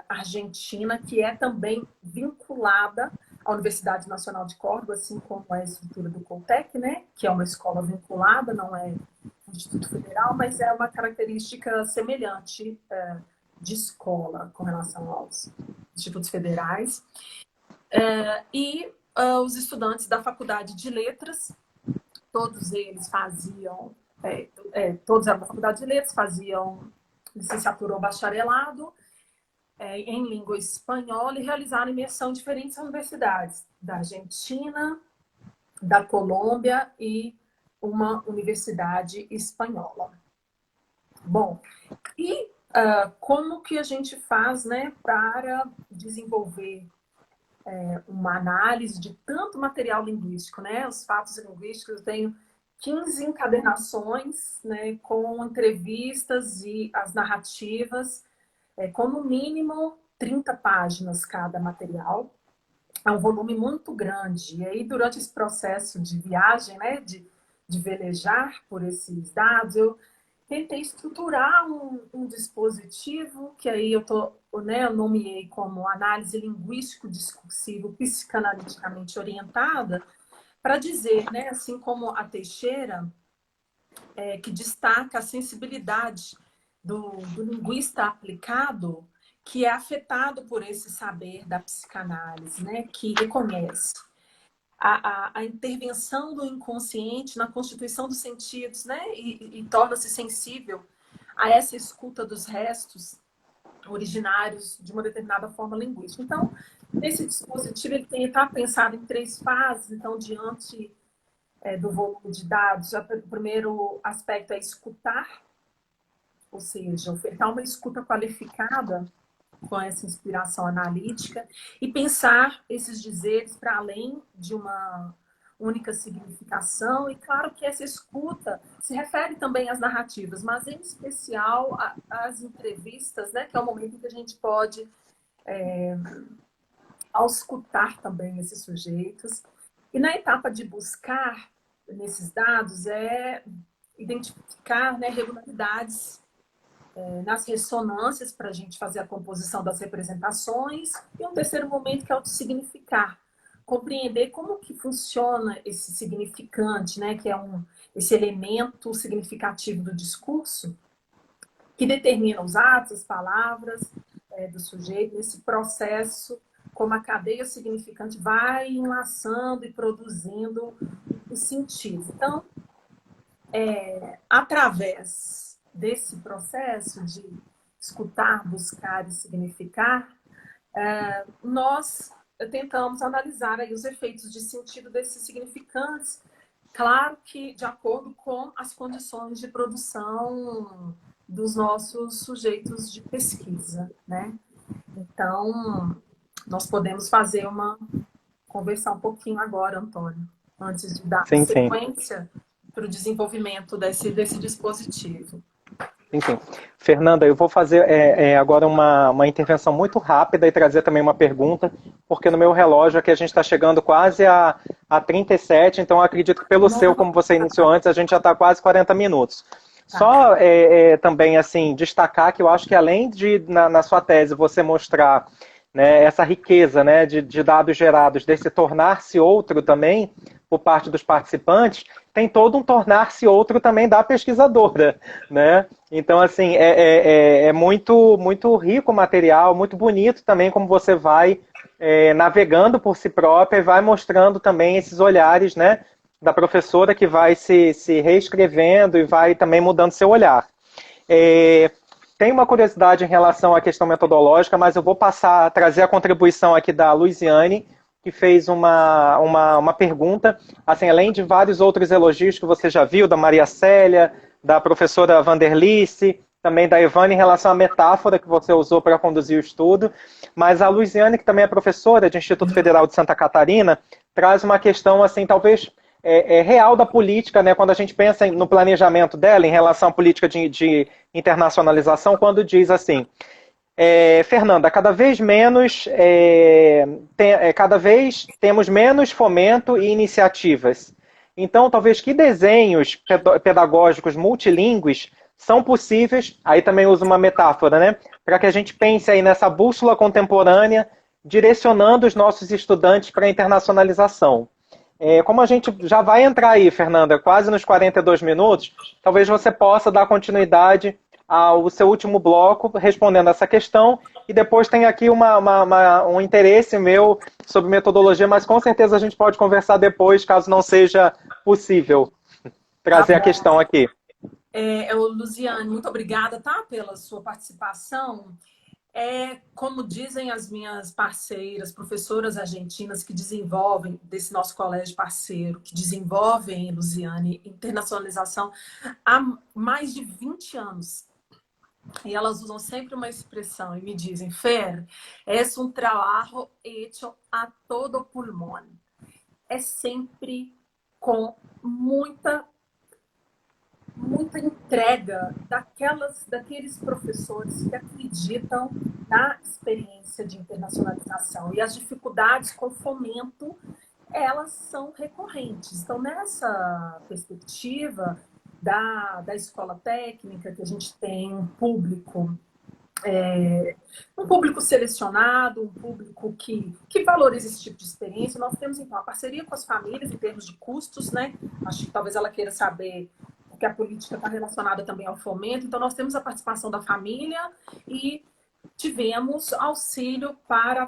argentina que é também vinculada à Universidade Nacional de Córdoba, assim como é a estrutura do Coltec, né? Que é uma escola vinculada, não é Instituto Federal, mas é uma característica semelhante de escola com relação aos institutos federais. Os estudantes da Faculdade de Letras, todos eles faziam todos eram da Faculdade de Letras, faziam licenciatura ou bacharelado em língua espanhola e realizaram imersão em diferentes universidades, da Argentina, da Colômbia e uma universidade espanhola. Bom, e como que a gente faz, né, para desenvolver uma análise de tanto material linguístico, né? Os fatos linguísticos, eu tenho 15 encadernações, né, com entrevistas e as narrativas, com no mínimo 30 páginas cada material. É um volume muito grande. E aí, durante esse processo de viagem, né, de velejar por esses dados, eu tentei estruturar um dispositivo que aí eu nomeei como análise linguístico-discursivo psicanaliticamente orientada, para dizer, né, assim como a Teixeira, que destaca a sensibilidade do linguista aplicado, que é afetado por esse saber da psicanálise, né, que reconhece a intervenção do inconsciente na constituição dos sentidos, né, e torna-se sensível a essa escuta dos restos originários de uma determinada forma linguística. Então, nesse dispositivo, ele tem estar pensado em 3 fases. Então, diante do volume de dados, o primeiro aspecto é escutar, ou seja, ofertar uma escuta qualificada com essa inspiração analítica e pensar esses dizeres para além de uma única significação. E claro que essa escuta se refere também às narrativas, mas em especial às entrevistas, né, que é o momento em que a gente pode auscultar também esses sujeitos. E na etapa de buscar nesses dados identificar, né, regularidades nas ressonâncias para a gente fazer a composição das representações, e um terceiro momento que é o de significar, compreender como que funciona esse significante, né, que é esse elemento significativo do discurso, que determina os atos, as palavras do sujeito, nesse processo, como a cadeia significante vai enlaçando e produzindo os sentidos. Então, através desse processo de escutar, buscar e significar, nós tentamos analisar aí os efeitos de sentido desses significantes, claro que de acordo com as condições de produção dos nossos sujeitos de pesquisa, né? Então, nós podemos conversar um pouquinho agora, Antônio, antes de dar Sim, sim. sequência para o desenvolvimento desse dispositivo. Enfim, Fernanda, eu vou fazer agora uma intervenção muito rápida e trazer também uma pergunta, porque no meu relógio aqui a gente está chegando quase a 37, então eu acredito que pelo seu, como você iniciou antes, a gente já está quase 40 minutos. Só também assim destacar que eu acho que além de, na sua tese, você mostrar, né, essa riqueza, né, de dados gerados, desse tornar-se outro também, por parte dos participantes, tem todo um tornar-se outro também da pesquisadora, né? Então, assim, é muito, muito rico o material, muito bonito também como você vai navegando por si própria e vai mostrando também esses olhares, né, da professora que vai se reescrevendo e vai também mudando seu olhar. Tem uma curiosidade em relação à questão metodológica, mas eu vou trazer a contribuição aqui da Luiziane, que fez uma pergunta, assim, além de vários outros elogios que você já viu, da Maria Célia, da professora Vanderlice, também da Ivane, em relação à metáfora que você usou para conduzir o estudo, mas a Luiziane, que também é professora do Instituto Federal de Santa Catarina, traz uma questão, assim, talvez real da política, né, quando a gente pensa no planejamento dela em relação à política de internacionalização, quando diz assim: Fernanda, cada vez temos menos fomento e iniciativas. Então, talvez que desenhos pedagógicos multilingües são possíveis, aí também uso uma metáfora, né, para que a gente pense aí nessa bússola contemporânea, direcionando os nossos estudantes para a internacionalização. Como a gente já vai entrar aí, Fernanda, quase nos 42 minutos, talvez você possa dar continuidade ao seu último bloco, respondendo essa questão, e depois tem aqui um interesse meu sobre metodologia, mas com certeza a gente pode conversar depois, caso não seja possível trazer a questão aqui. Luziane, muito obrigada, tá, pela sua participação. Como dizem as minhas parceiras, professoras argentinas que desenvolvem, desse nosso colégio parceiro, que desenvolvem, Luziane, internacionalização há mais de 20 anos. E elas usam sempre uma expressão e me dizem, Fer, es un trabajo hecho a todo pulmón. É sempre com muita entrega daqueles professores que acreditam na experiência de internacionalização. E as dificuldades com fomento, elas são recorrentes. Então, nessa perspectiva da escola técnica, que a gente tem um público selecionado, um público que valoriza esse tipo de experiência. Nós temos, então, a parceria com as famílias em termos de custos, né? Acho que talvez ela queira saber que a política está relacionada também ao fomento. Então, nós temos a participação da família e tivemos auxílio para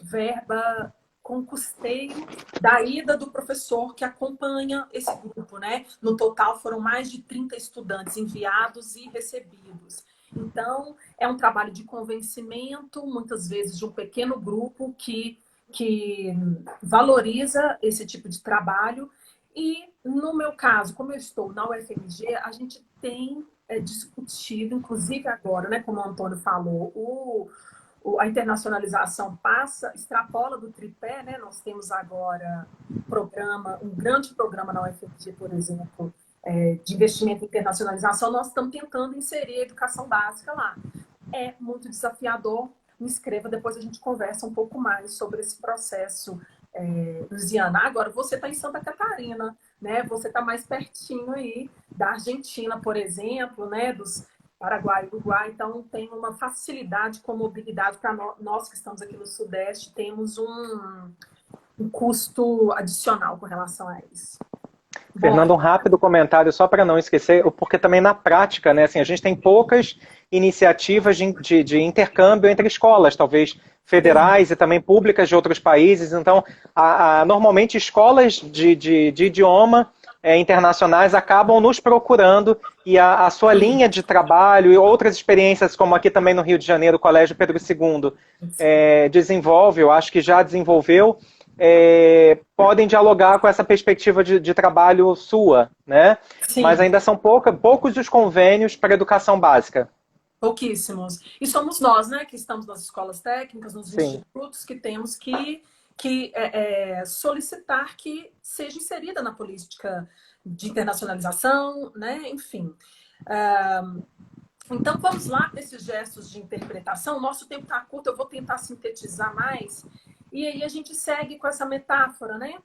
verba com custeio da ida do professor que acompanha esse grupo, né? No total, foram mais de 30 estudantes enviados e recebidos. Então, é um trabalho de convencimento, muitas vezes de um pequeno grupo que valoriza esse tipo de trabalho. E, no meu caso, como eu estou na UFMG, a gente tem discutido, inclusive agora, né, como o Antônio falou, a internacionalização extrapola do tripé, né? Nós temos agora um grande programa na UFMG, por exemplo, de investimento em internacionalização. Nós estamos tentando inserir a educação básica lá. É muito desafiador. Me inscreva, depois a gente conversa um pouco mais sobre esse processo. Luziana, agora você está em Santa Catarina, né? Você está mais pertinho aí da Argentina, por exemplo, né? Dos Paraguai, Uruguai, então tem uma facilidade com mobilidade para nós que estamos aqui no Sudeste, temos um custo adicional com relação a isso. Fernando, um rápido comentário só para não esquecer, porque também na prática, né, assim, a gente tem poucas iniciativas de intercâmbio entre escolas, talvez federais e também públicas de outros países. Então, normalmente escolas de idioma internacionais acabam nos procurando e a sua linha de trabalho e outras experiências, como aqui também no Rio de Janeiro, o Colégio Pedro II desenvolve, eu acho que já desenvolveu, podem dialogar com essa perspectiva de trabalho sua, né? Sim. Mas ainda são poucos os convênios para educação básica. Pouquíssimos. E somos nós, né, que estamos nas escolas técnicas, nos Sim. institutos, que temos que solicitar que seja inserida na política de internacionalização, né? Enfim. Então, vamos lá para esses gestos de interpretação. O nosso tempo está curto, eu vou tentar sintetizar mais. E aí a gente segue com essa metáfora, né?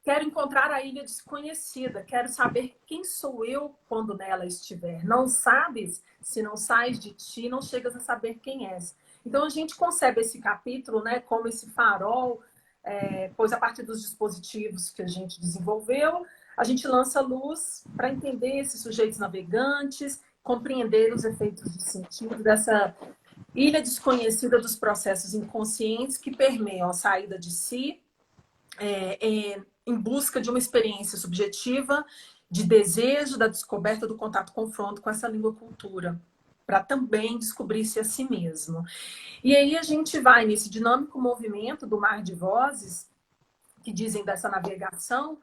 Quero encontrar a ilha desconhecida, quero saber quem sou eu quando nela estiver. Não sabes? Se não sais de ti, não chegas a saber quem és. Então, a gente concebe esse capítulo, né, como esse farol, pois a partir dos dispositivos que a gente desenvolveu, a gente lança luz para entender esses sujeitos navegantes, compreender os efeitos de sentido dessa ilha desconhecida dos processos inconscientes que permeiam a saída de si, em busca de uma experiência subjetiva, de desejo, da descoberta do contato-confronto com essa língua-cultura, para também descobrir-se a si mesmo. E aí a gente vai nesse dinâmico movimento do mar de vozes, que dizem dessa navegação,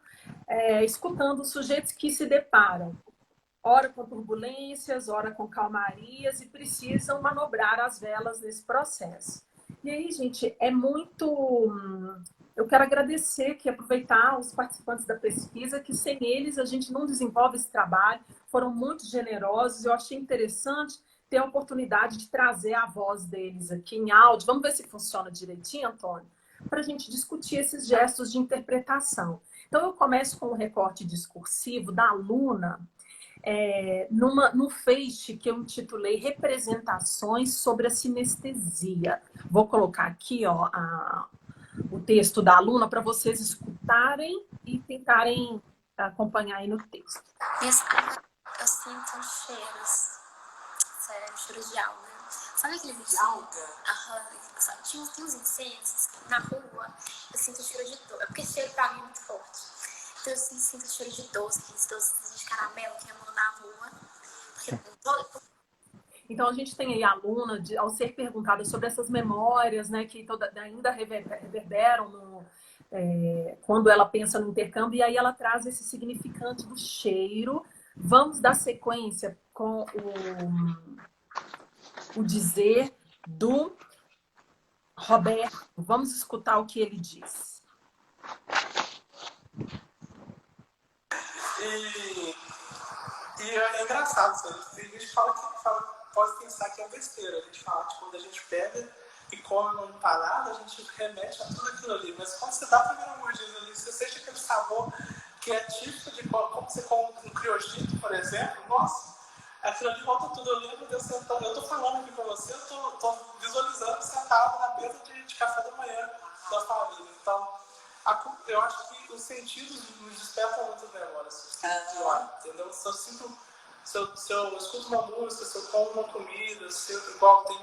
escutando os sujeitos que se deparam, ora com turbulências, ora com calmarias, e precisam manobrar as velas nesse processo. E aí, gente, eu quero agradecer, aproveitar os participantes da pesquisa, que sem eles a gente não desenvolve esse trabalho, foram muito generosos, eu achei interessante ter a oportunidade de trazer a voz deles aqui em áudio. Vamos ver se funciona direitinho, Antônio? Para a gente discutir esses gestos de interpretação. Então, eu começo com um recorte discursivo da aluna, num feixe que eu intitulei Representações sobre a Sinestesia. Vou colocar aqui o texto da aluna para vocês escutarem e tentarem acompanhar aí no texto. Eu sinto cheiros. Sério, cheiro de alga. Sabe aquele de alga? Aham. Tem uns incensos na rua. Eu sinto cheiro de dor. É porque cheiro pra mim é muito forte. Eu sinto cheiro de doce, aqueles doces de caramelo que eu na rua. Porque Então, a gente tem aí a aluna, ao ser perguntada sobre essas memórias, né, que ainda reverberam quando ela pensa no intercâmbio, e aí ela traz esse significante do cheiro. Vamos dar sequência com o dizer do Roberto. Vamos escutar o que ele diz. E é engraçado, sabe? Tem gente que pode pensar que é besteira. A gente fala que quando a gente pega e come uma empanada, a gente remete a tudo aquilo ali. Mas quando você dá a primeira mordida ali, você sente aquele sabor que é típico de como você come um criojito, por exemplo. Nossa, aquilo ali volta tudo. Eu lembro de eu sentando, eu tô falando aqui pra você, eu tô visualizando sentado na mesa de café da manhã da família. Então, eu acho que os sentidos nos despertam muitas memórias. Entendeu? Se eu escuto uma música, se eu como uma comida, igual tem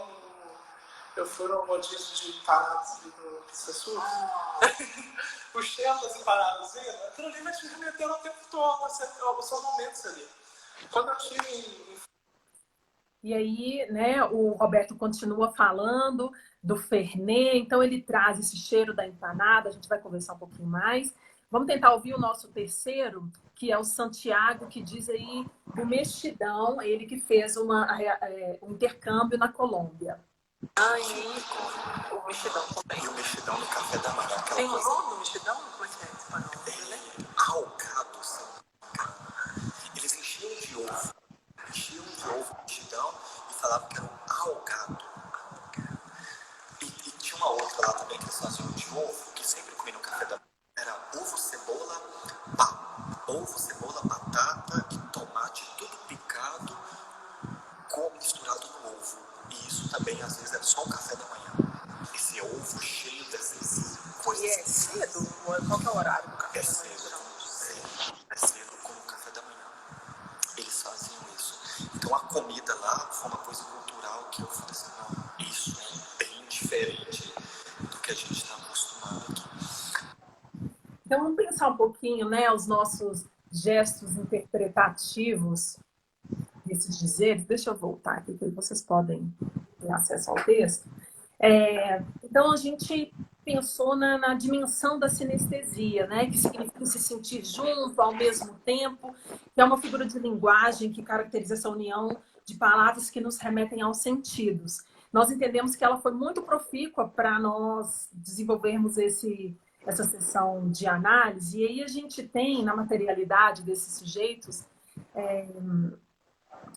eu fui no rodízio de empanadas do Sessur, o cheiro das empanadas, aquilo ali vai te remetendo o tempo todo, os seus momentos ali. Quando eu tive... E aí, né, o Roberto continua falando do Fernet, então ele traz esse cheiro da empanada, a gente vai conversar um pouquinho mais. Vamos tentar ouvir o nosso terceiro, que é o Santiago, que diz aí do mexidão, ele que fez um intercâmbio na Colômbia. O mexidão também. E o mexidão no café da manhã. Tem um nome do mexidão? Como é que é espanhol? Algados. Eles enchiam de ovo o mexidão e falavam que era um algado. E tinha uma outra lá também que eles faziam de ovo, que sempre comia no café da manhã. Era ovo, cebola, batata e tomate, tudo picado, misturado no ovo. E isso também, às vezes, era só o café da manhã. Esse ovo cheio dessas coisas. E é cedo? Qual que é o horário do café da manhã? É cedo como o café da manhã. Eles faziam isso. Então, a comida lá foi uma coisa cultural que eu falei assim, não, isso é bem diferente do que a gente está acostumado aqui. Então, vamos pensar um pouquinho, né, os nossos gestos interpretativos desses dizeres. Deixa eu voltar aqui, que vocês podem ter acesso ao texto. Então, a gente pensou na dimensão da sinestesia, né, que significa se sentir junto ao mesmo tempo, que é uma figura de linguagem que caracteriza essa união de palavras que nos remetem aos sentidos. Nós entendemos que ela foi muito profícua para nós desenvolvermos essa sessão de análise, e aí a gente tem, na materialidade desses sujeitos,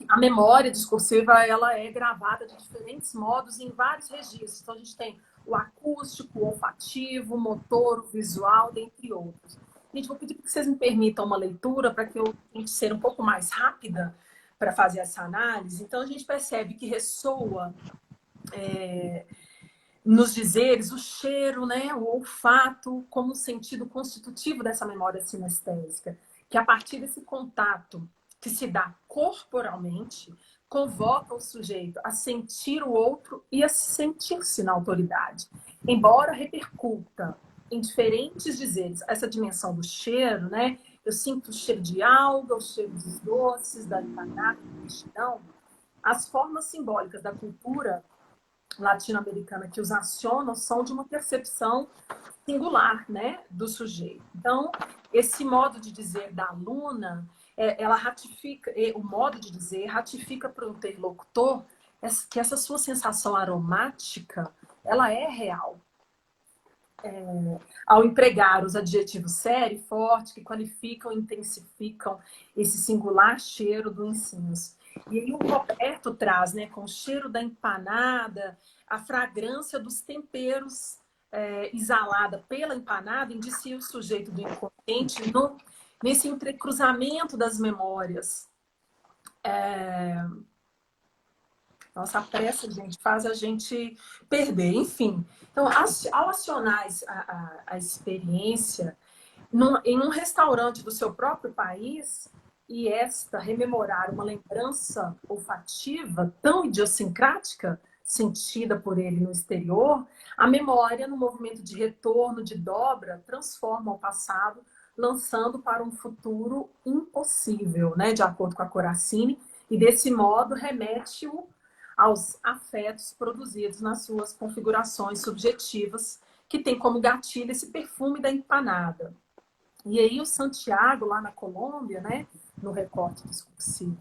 a memória discursiva ela é gravada de diferentes modos em vários registros. Então, a gente tem o acústico, o olfativo, o motor, o visual, dentre outros. Gente, vou pedir que vocês me permitam uma leitura para que eu tente ser um pouco mais rápida para fazer essa análise. Então, a gente percebe que ressoa nos dizeres o cheiro, né, o olfato, como um sentido constitutivo dessa memória sinestésica, que a partir desse contato que se dá corporalmente, convoca o sujeito a sentir o outro e a sentir-se na autoridade. Embora repercuta em diferentes dizeres essa dimensão do cheiro, né? Eu sinto o cheiro de alga, o cheiro dos doces, da empanada, do mexidão. As formas simbólicas da cultura latino-americana que os acionam são de uma percepção singular, né, do sujeito. Então, esse modo de dizer da aluna, ela ratifica, o modo de dizer ratifica para o interlocutor que essa sua sensação aromática, ela é real. Ao empregar os adjetivos sério e forte, que qualificam e intensificam esse singular cheiro do ensino. E aí o Roberto traz, né, com o cheiro da empanada, a fragrância dos temperos exalada pela empanada, indicia o sujeito do inconsciente nesse entrecruzamento das memórias. Nossa, a pressa, gente, faz a gente perder. Enfim, então, ao acionar a experiência em um restaurante do seu próprio país, e rememorar uma lembrança olfativa tão idiosincrática, sentida por ele no exterior, a memória, no movimento de retorno, de dobra, transforma o passado lançando para um futuro impossível, né, de acordo com a Corazzini, e desse modo remete-o aos afetos produzidos nas suas configurações subjetivas, que tem como gatilho esse perfume da empanada. E aí o Santiago, lá na Colômbia, né, no recorte discursivo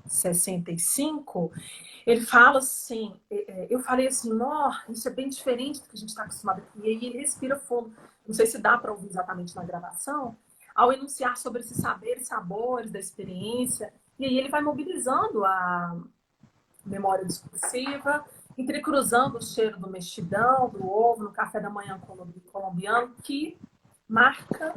65, ele fala assim, eu falei assim, isso é bem diferente do que a gente está acostumado aqui. E aí ele respira fundo, não sei se dá para ouvir exatamente na gravação, ao enunciar sobre esses saberes, sabores da experiência, e aí ele vai mobilizando a memória discursiva, entrecruzando o cheiro do mexidão, do ovo, no café da manhã colombiano, que marca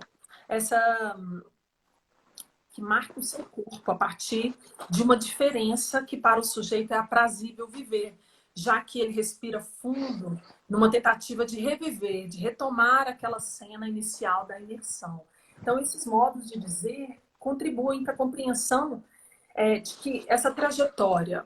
o seu corpo a partir de uma diferença que para o sujeito é aprazível viver, já que ele respira fundo numa tentativa de reviver, de retomar aquela cena inicial da imersão. Então, esses modos de dizer contribuem para a compreensão de que essa trajetória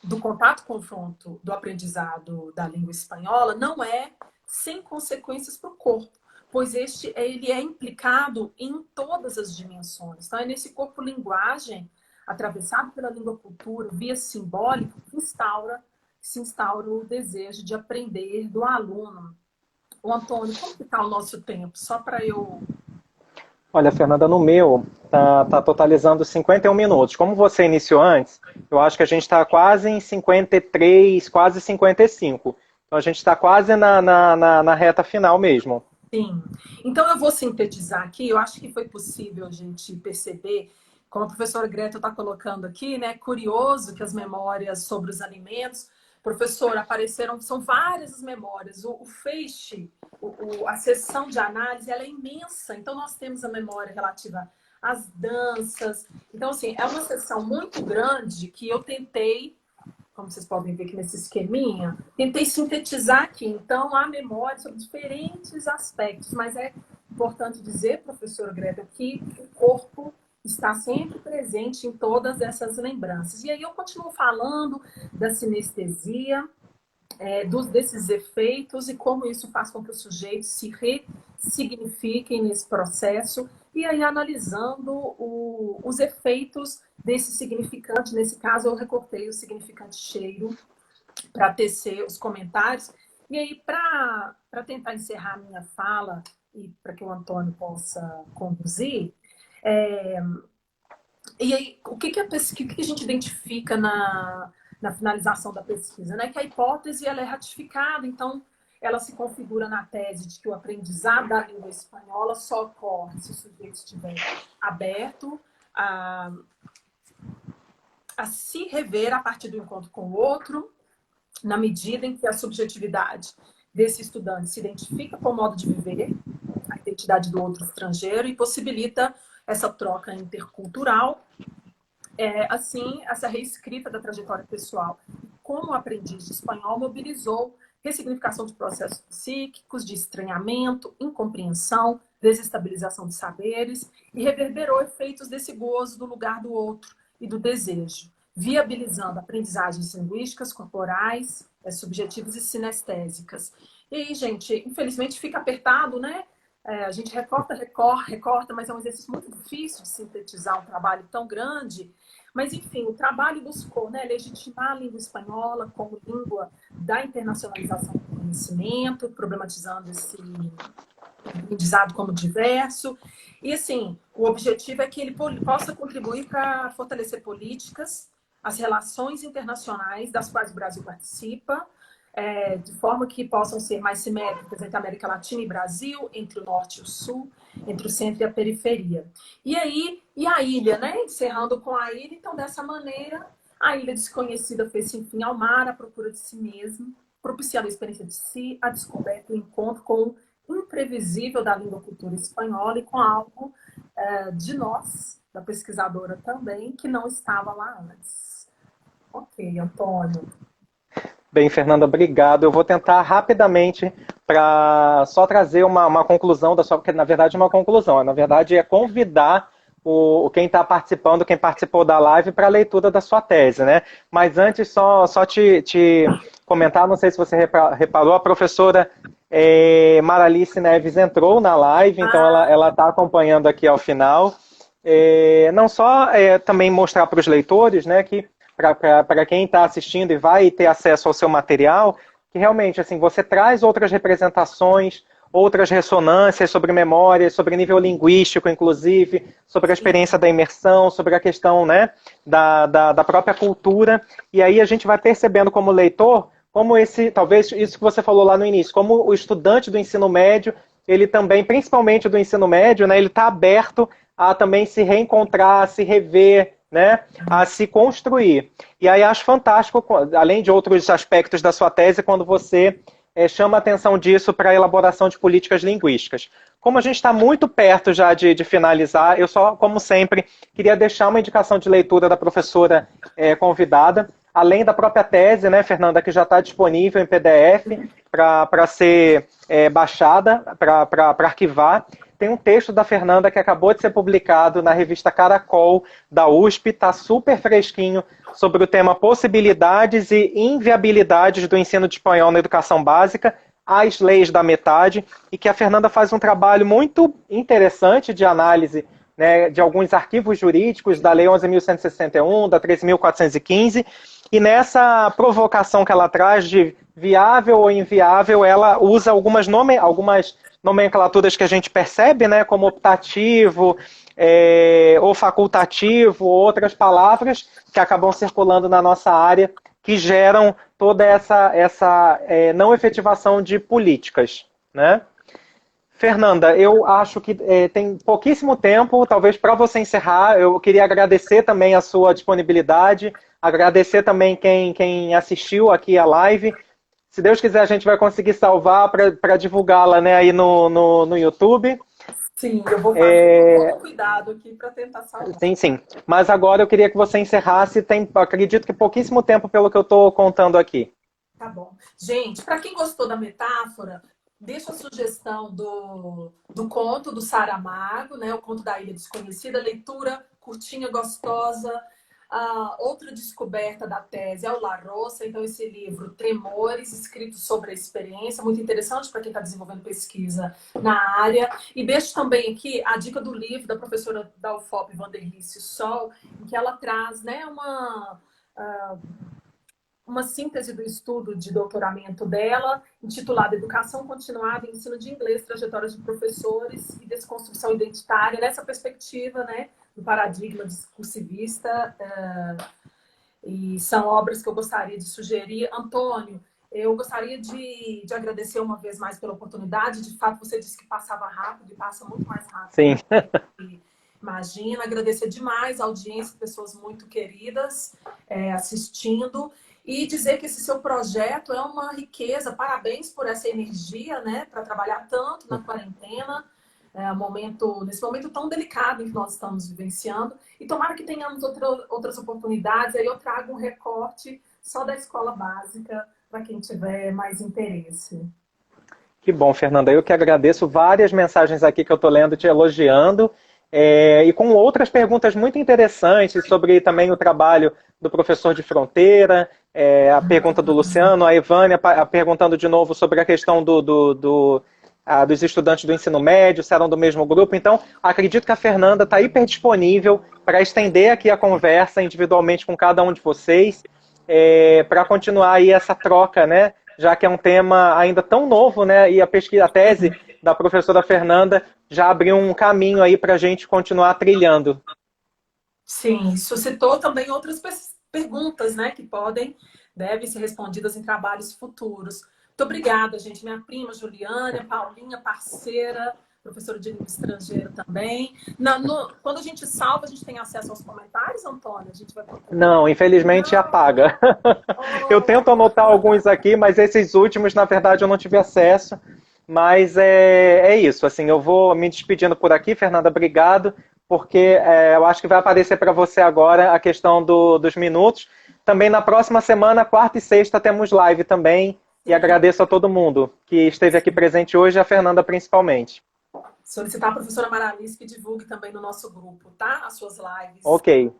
do contato-confronto do aprendizado da língua espanhola não é sem consequências para o corpo, pois ele é implicado em todas as dimensões. Então, é nesse corpo-linguagem, atravessado pela língua-cultura, via simbólica, que se instaura o desejo de aprender do aluno. O Antônio, como que está o nosso tempo? Só para eu... Olha, Fernanda, no meu tá totalizando 51 minutos. Como você iniciou antes, eu acho que a gente está quase em 53, quase 55. Então a gente está quase na reta final mesmo. Sim. Então eu vou sintetizar aqui. Eu acho que foi possível a gente perceber, como a professora Greta está colocando aqui, né? Curioso que as memórias sobre os alimentos, professora, são várias as memórias. O feixe, a sessão de análise, ela é imensa. Então nós temos a memória relativa às danças. Então, assim, é uma sessão muito grande que eu tentei, como vocês podem ver aqui nesse esqueminha, tentei sintetizar aqui. Então, há memória sobre diferentes aspectos, mas é importante dizer, professora Greta, que o corpo está sempre presente em todas essas lembranças. E aí eu continuo falando da sinestesia, desses efeitos e como isso faz com que os sujeitos se ressignifiquem nesse processo, e aí analisando os efeitos desse significante. Nesse caso, eu recortei o significante cheiro para tecer os comentários. E aí, para tentar encerrar a minha fala e para que o Antônio possa conduzir, e aí, o que a gente identifica na finalização da pesquisa, né? Que a hipótese ela é ratificada, então ela se configura na tese de que o aprendizado da língua espanhola só ocorre se o sujeito estiver aberto a se rever a partir do encontro com o outro, na medida em que a subjetividade desse estudante se identifica com o modo de viver, a identidade do outro estrangeiro, e possibilita essa troca intercultural, assim, essa reescrita da trajetória pessoal. Como o aprendiz de espanhol mobilizou ressignificação de processos psíquicos, de estranhamento, incompreensão, desestabilização de saberes, e reverberou efeitos desse gozo do lugar do outro e do desejo, viabilizando aprendizagens linguísticas, corporais, subjetivas e sinestésicas. E aí, gente, infelizmente fica apertado, né? A gente recorta, mas é um exercício muito difícil de sintetizar um trabalho tão grande. Mas, enfim, o trabalho buscou, né, legitimar a língua espanhola como língua da internacionalização do conhecimento, problematizando esse aprendizado como diverso. E, assim, o objetivo é que ele possa contribuir para fortalecer políticas, as relações internacionais das quais o Brasil participa, de forma que possam ser mais simétricas entre a América Latina e Brasil, entre o norte e o sul, entre o centro e a periferia. E a ilha, né? Encerrando com a ilha, então, dessa maneira, a ilha desconhecida fez-se, enfim, ao mar, à procura de si mesmo, propiciando a experiência de si, a descoberta e o encontro com o imprevisível da língua cultura espanhola e com algo de nós, da pesquisadora também, que não estava lá antes. Ok, Antônio. Bem, Fernanda, obrigado. Eu vou tentar rapidamente para só trazer uma conclusão da sua, porque na verdade é uma conclusão, na verdade é convidar quem está participando, quem participou da live para a leitura da sua tese, né? Mas antes, só te comentar, não sei se você reparou, a professora Maralice Neves entrou na live, então ela está acompanhando aqui ao final. Não só também mostrar para os leitores, né, que para quem está assistindo e vai ter acesso ao seu material, que realmente assim, você traz outras representações, outras ressonâncias sobre memória, sobre nível linguístico, inclusive, sobre a experiência da imersão, sobre a questão, né, da própria cultura, e aí a gente vai percebendo como leitor, como talvez isso que você falou lá no início, como o estudante do ensino médio, ele também, principalmente do ensino médio, né, ele está aberto a também se reencontrar, a se rever, né, a se construir. E aí acho fantástico, além de outros aspectos da sua tese, quando você chama a atenção disso para a elaboração de políticas linguísticas. Como a gente está muito perto já de finalizar, eu só, como sempre, queria deixar uma indicação de leitura da professora convidada, além da própria tese, né, Fernanda, que já está disponível em PDF para ser baixada, para arquivar. Tem um texto da Fernanda que acabou de ser publicado na revista Caracol, da USP, está super fresquinho, sobre o tema possibilidades e inviabilidades do ensino de espanhol na educação básica, as leis da metade, e que a Fernanda faz um trabalho muito interessante de análise, né, de alguns arquivos jurídicos da Lei 11.161, da 13.415, e nessa provocação que ela traz de viável ou inviável, ela usa algumas nomenclaturas que a gente percebe, né, como optativo, ou facultativo, outras palavras que acabam circulando na nossa área, que geram toda essa não efetivação de políticas, né? Fernanda, eu acho que tem pouquíssimo tempo, talvez para você encerrar, eu queria agradecer também a sua disponibilidade, agradecer também quem assistiu aqui a live. Se Deus quiser, a gente vai conseguir salvar para divulgá-la, né, aí no YouTube. Sim, eu vou fazer todo cuidado aqui para tentar salvar. Sim. Mas agora eu queria que você encerrasse, acredito que pouquíssimo tempo pelo que eu estou contando aqui. Tá bom. Gente, para quem gostou da metáfora, deixa a sugestão do conto do Saramago, né, o conto da Ilha Desconhecida, leitura curtinha, gostosa. Outra descoberta da tese é o La Roça, então esse livro Tremores, escrito sobre a experiência, muito interessante para quem está desenvolvendo pesquisa na área. E deixo também aqui a dica do livro da professora da UFOP, Vanderlice Sol, em que ela traz, né, uma síntese do estudo de doutoramento dela, intitulado Educação Continuada e Ensino de Inglês, Trajetórias de Professores e Desconstrução Identitária, nessa perspectiva, né, do paradigma discursivista, e são obras que eu gostaria de sugerir. Antônio, eu gostaria de agradecer uma vez mais pela oportunidade. De fato, você disse que passava rápido e passa muito mais rápido. Sim. Imagina, agradecer demais a audiência, pessoas muito queridas assistindo, e dizer que esse seu projeto é uma riqueza. Parabéns por essa energia, né, para trabalhar tanto na quarentena, nesse momento tão delicado em que nós estamos vivenciando, e tomara que tenhamos outras oportunidades. Aí eu trago um recorte só da escola básica para quem tiver mais interesse. Que bom, Fernanda. Eu que agradeço, várias mensagens aqui que eu estou lendo te elogiando, e com outras perguntas muito interessantes sobre também o trabalho do professor de fronteira, a pergunta do Luciano, a Evânia perguntando de novo sobre a questão dos estudantes do ensino médio, se eram do mesmo grupo. Então, acredito que a Fernanda está hiper disponível para estender aqui a conversa individualmente com cada um de vocês, para continuar aí essa troca, né? Já que é um tema ainda tão novo, né? E a tese da professora Fernanda já abriu um caminho aí para a gente continuar trilhando. Sim, suscitou também outras perguntas, né? Que devem ser respondidas em trabalhos futuros. Muito obrigada, gente. Minha prima Juliana, Paulinha, parceira, professora de língua estrangeira também. Quando a gente salva, a gente tem acesso aos comentários, Antônio? A gente vai... Não, infelizmente apaga. Eu tento anotar alguns aqui, mas esses últimos, na verdade, eu não tive acesso. Mas é isso. Assim, eu vou me despedindo por aqui. Fernanda, obrigado, porque eu acho que vai aparecer para você agora a questão dos minutos. Também na próxima semana, quarta e sexta, temos live também. E agradeço a todo mundo que esteve aqui presente hoje, a Fernanda principalmente. Solicitar a professora Maralice que divulgue também no nosso grupo, tá? As suas lives. Ok.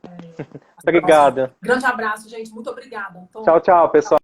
Obrigado. Grande abraço, gente. Muito obrigada, Antônio. Tchau, tchau, pessoal.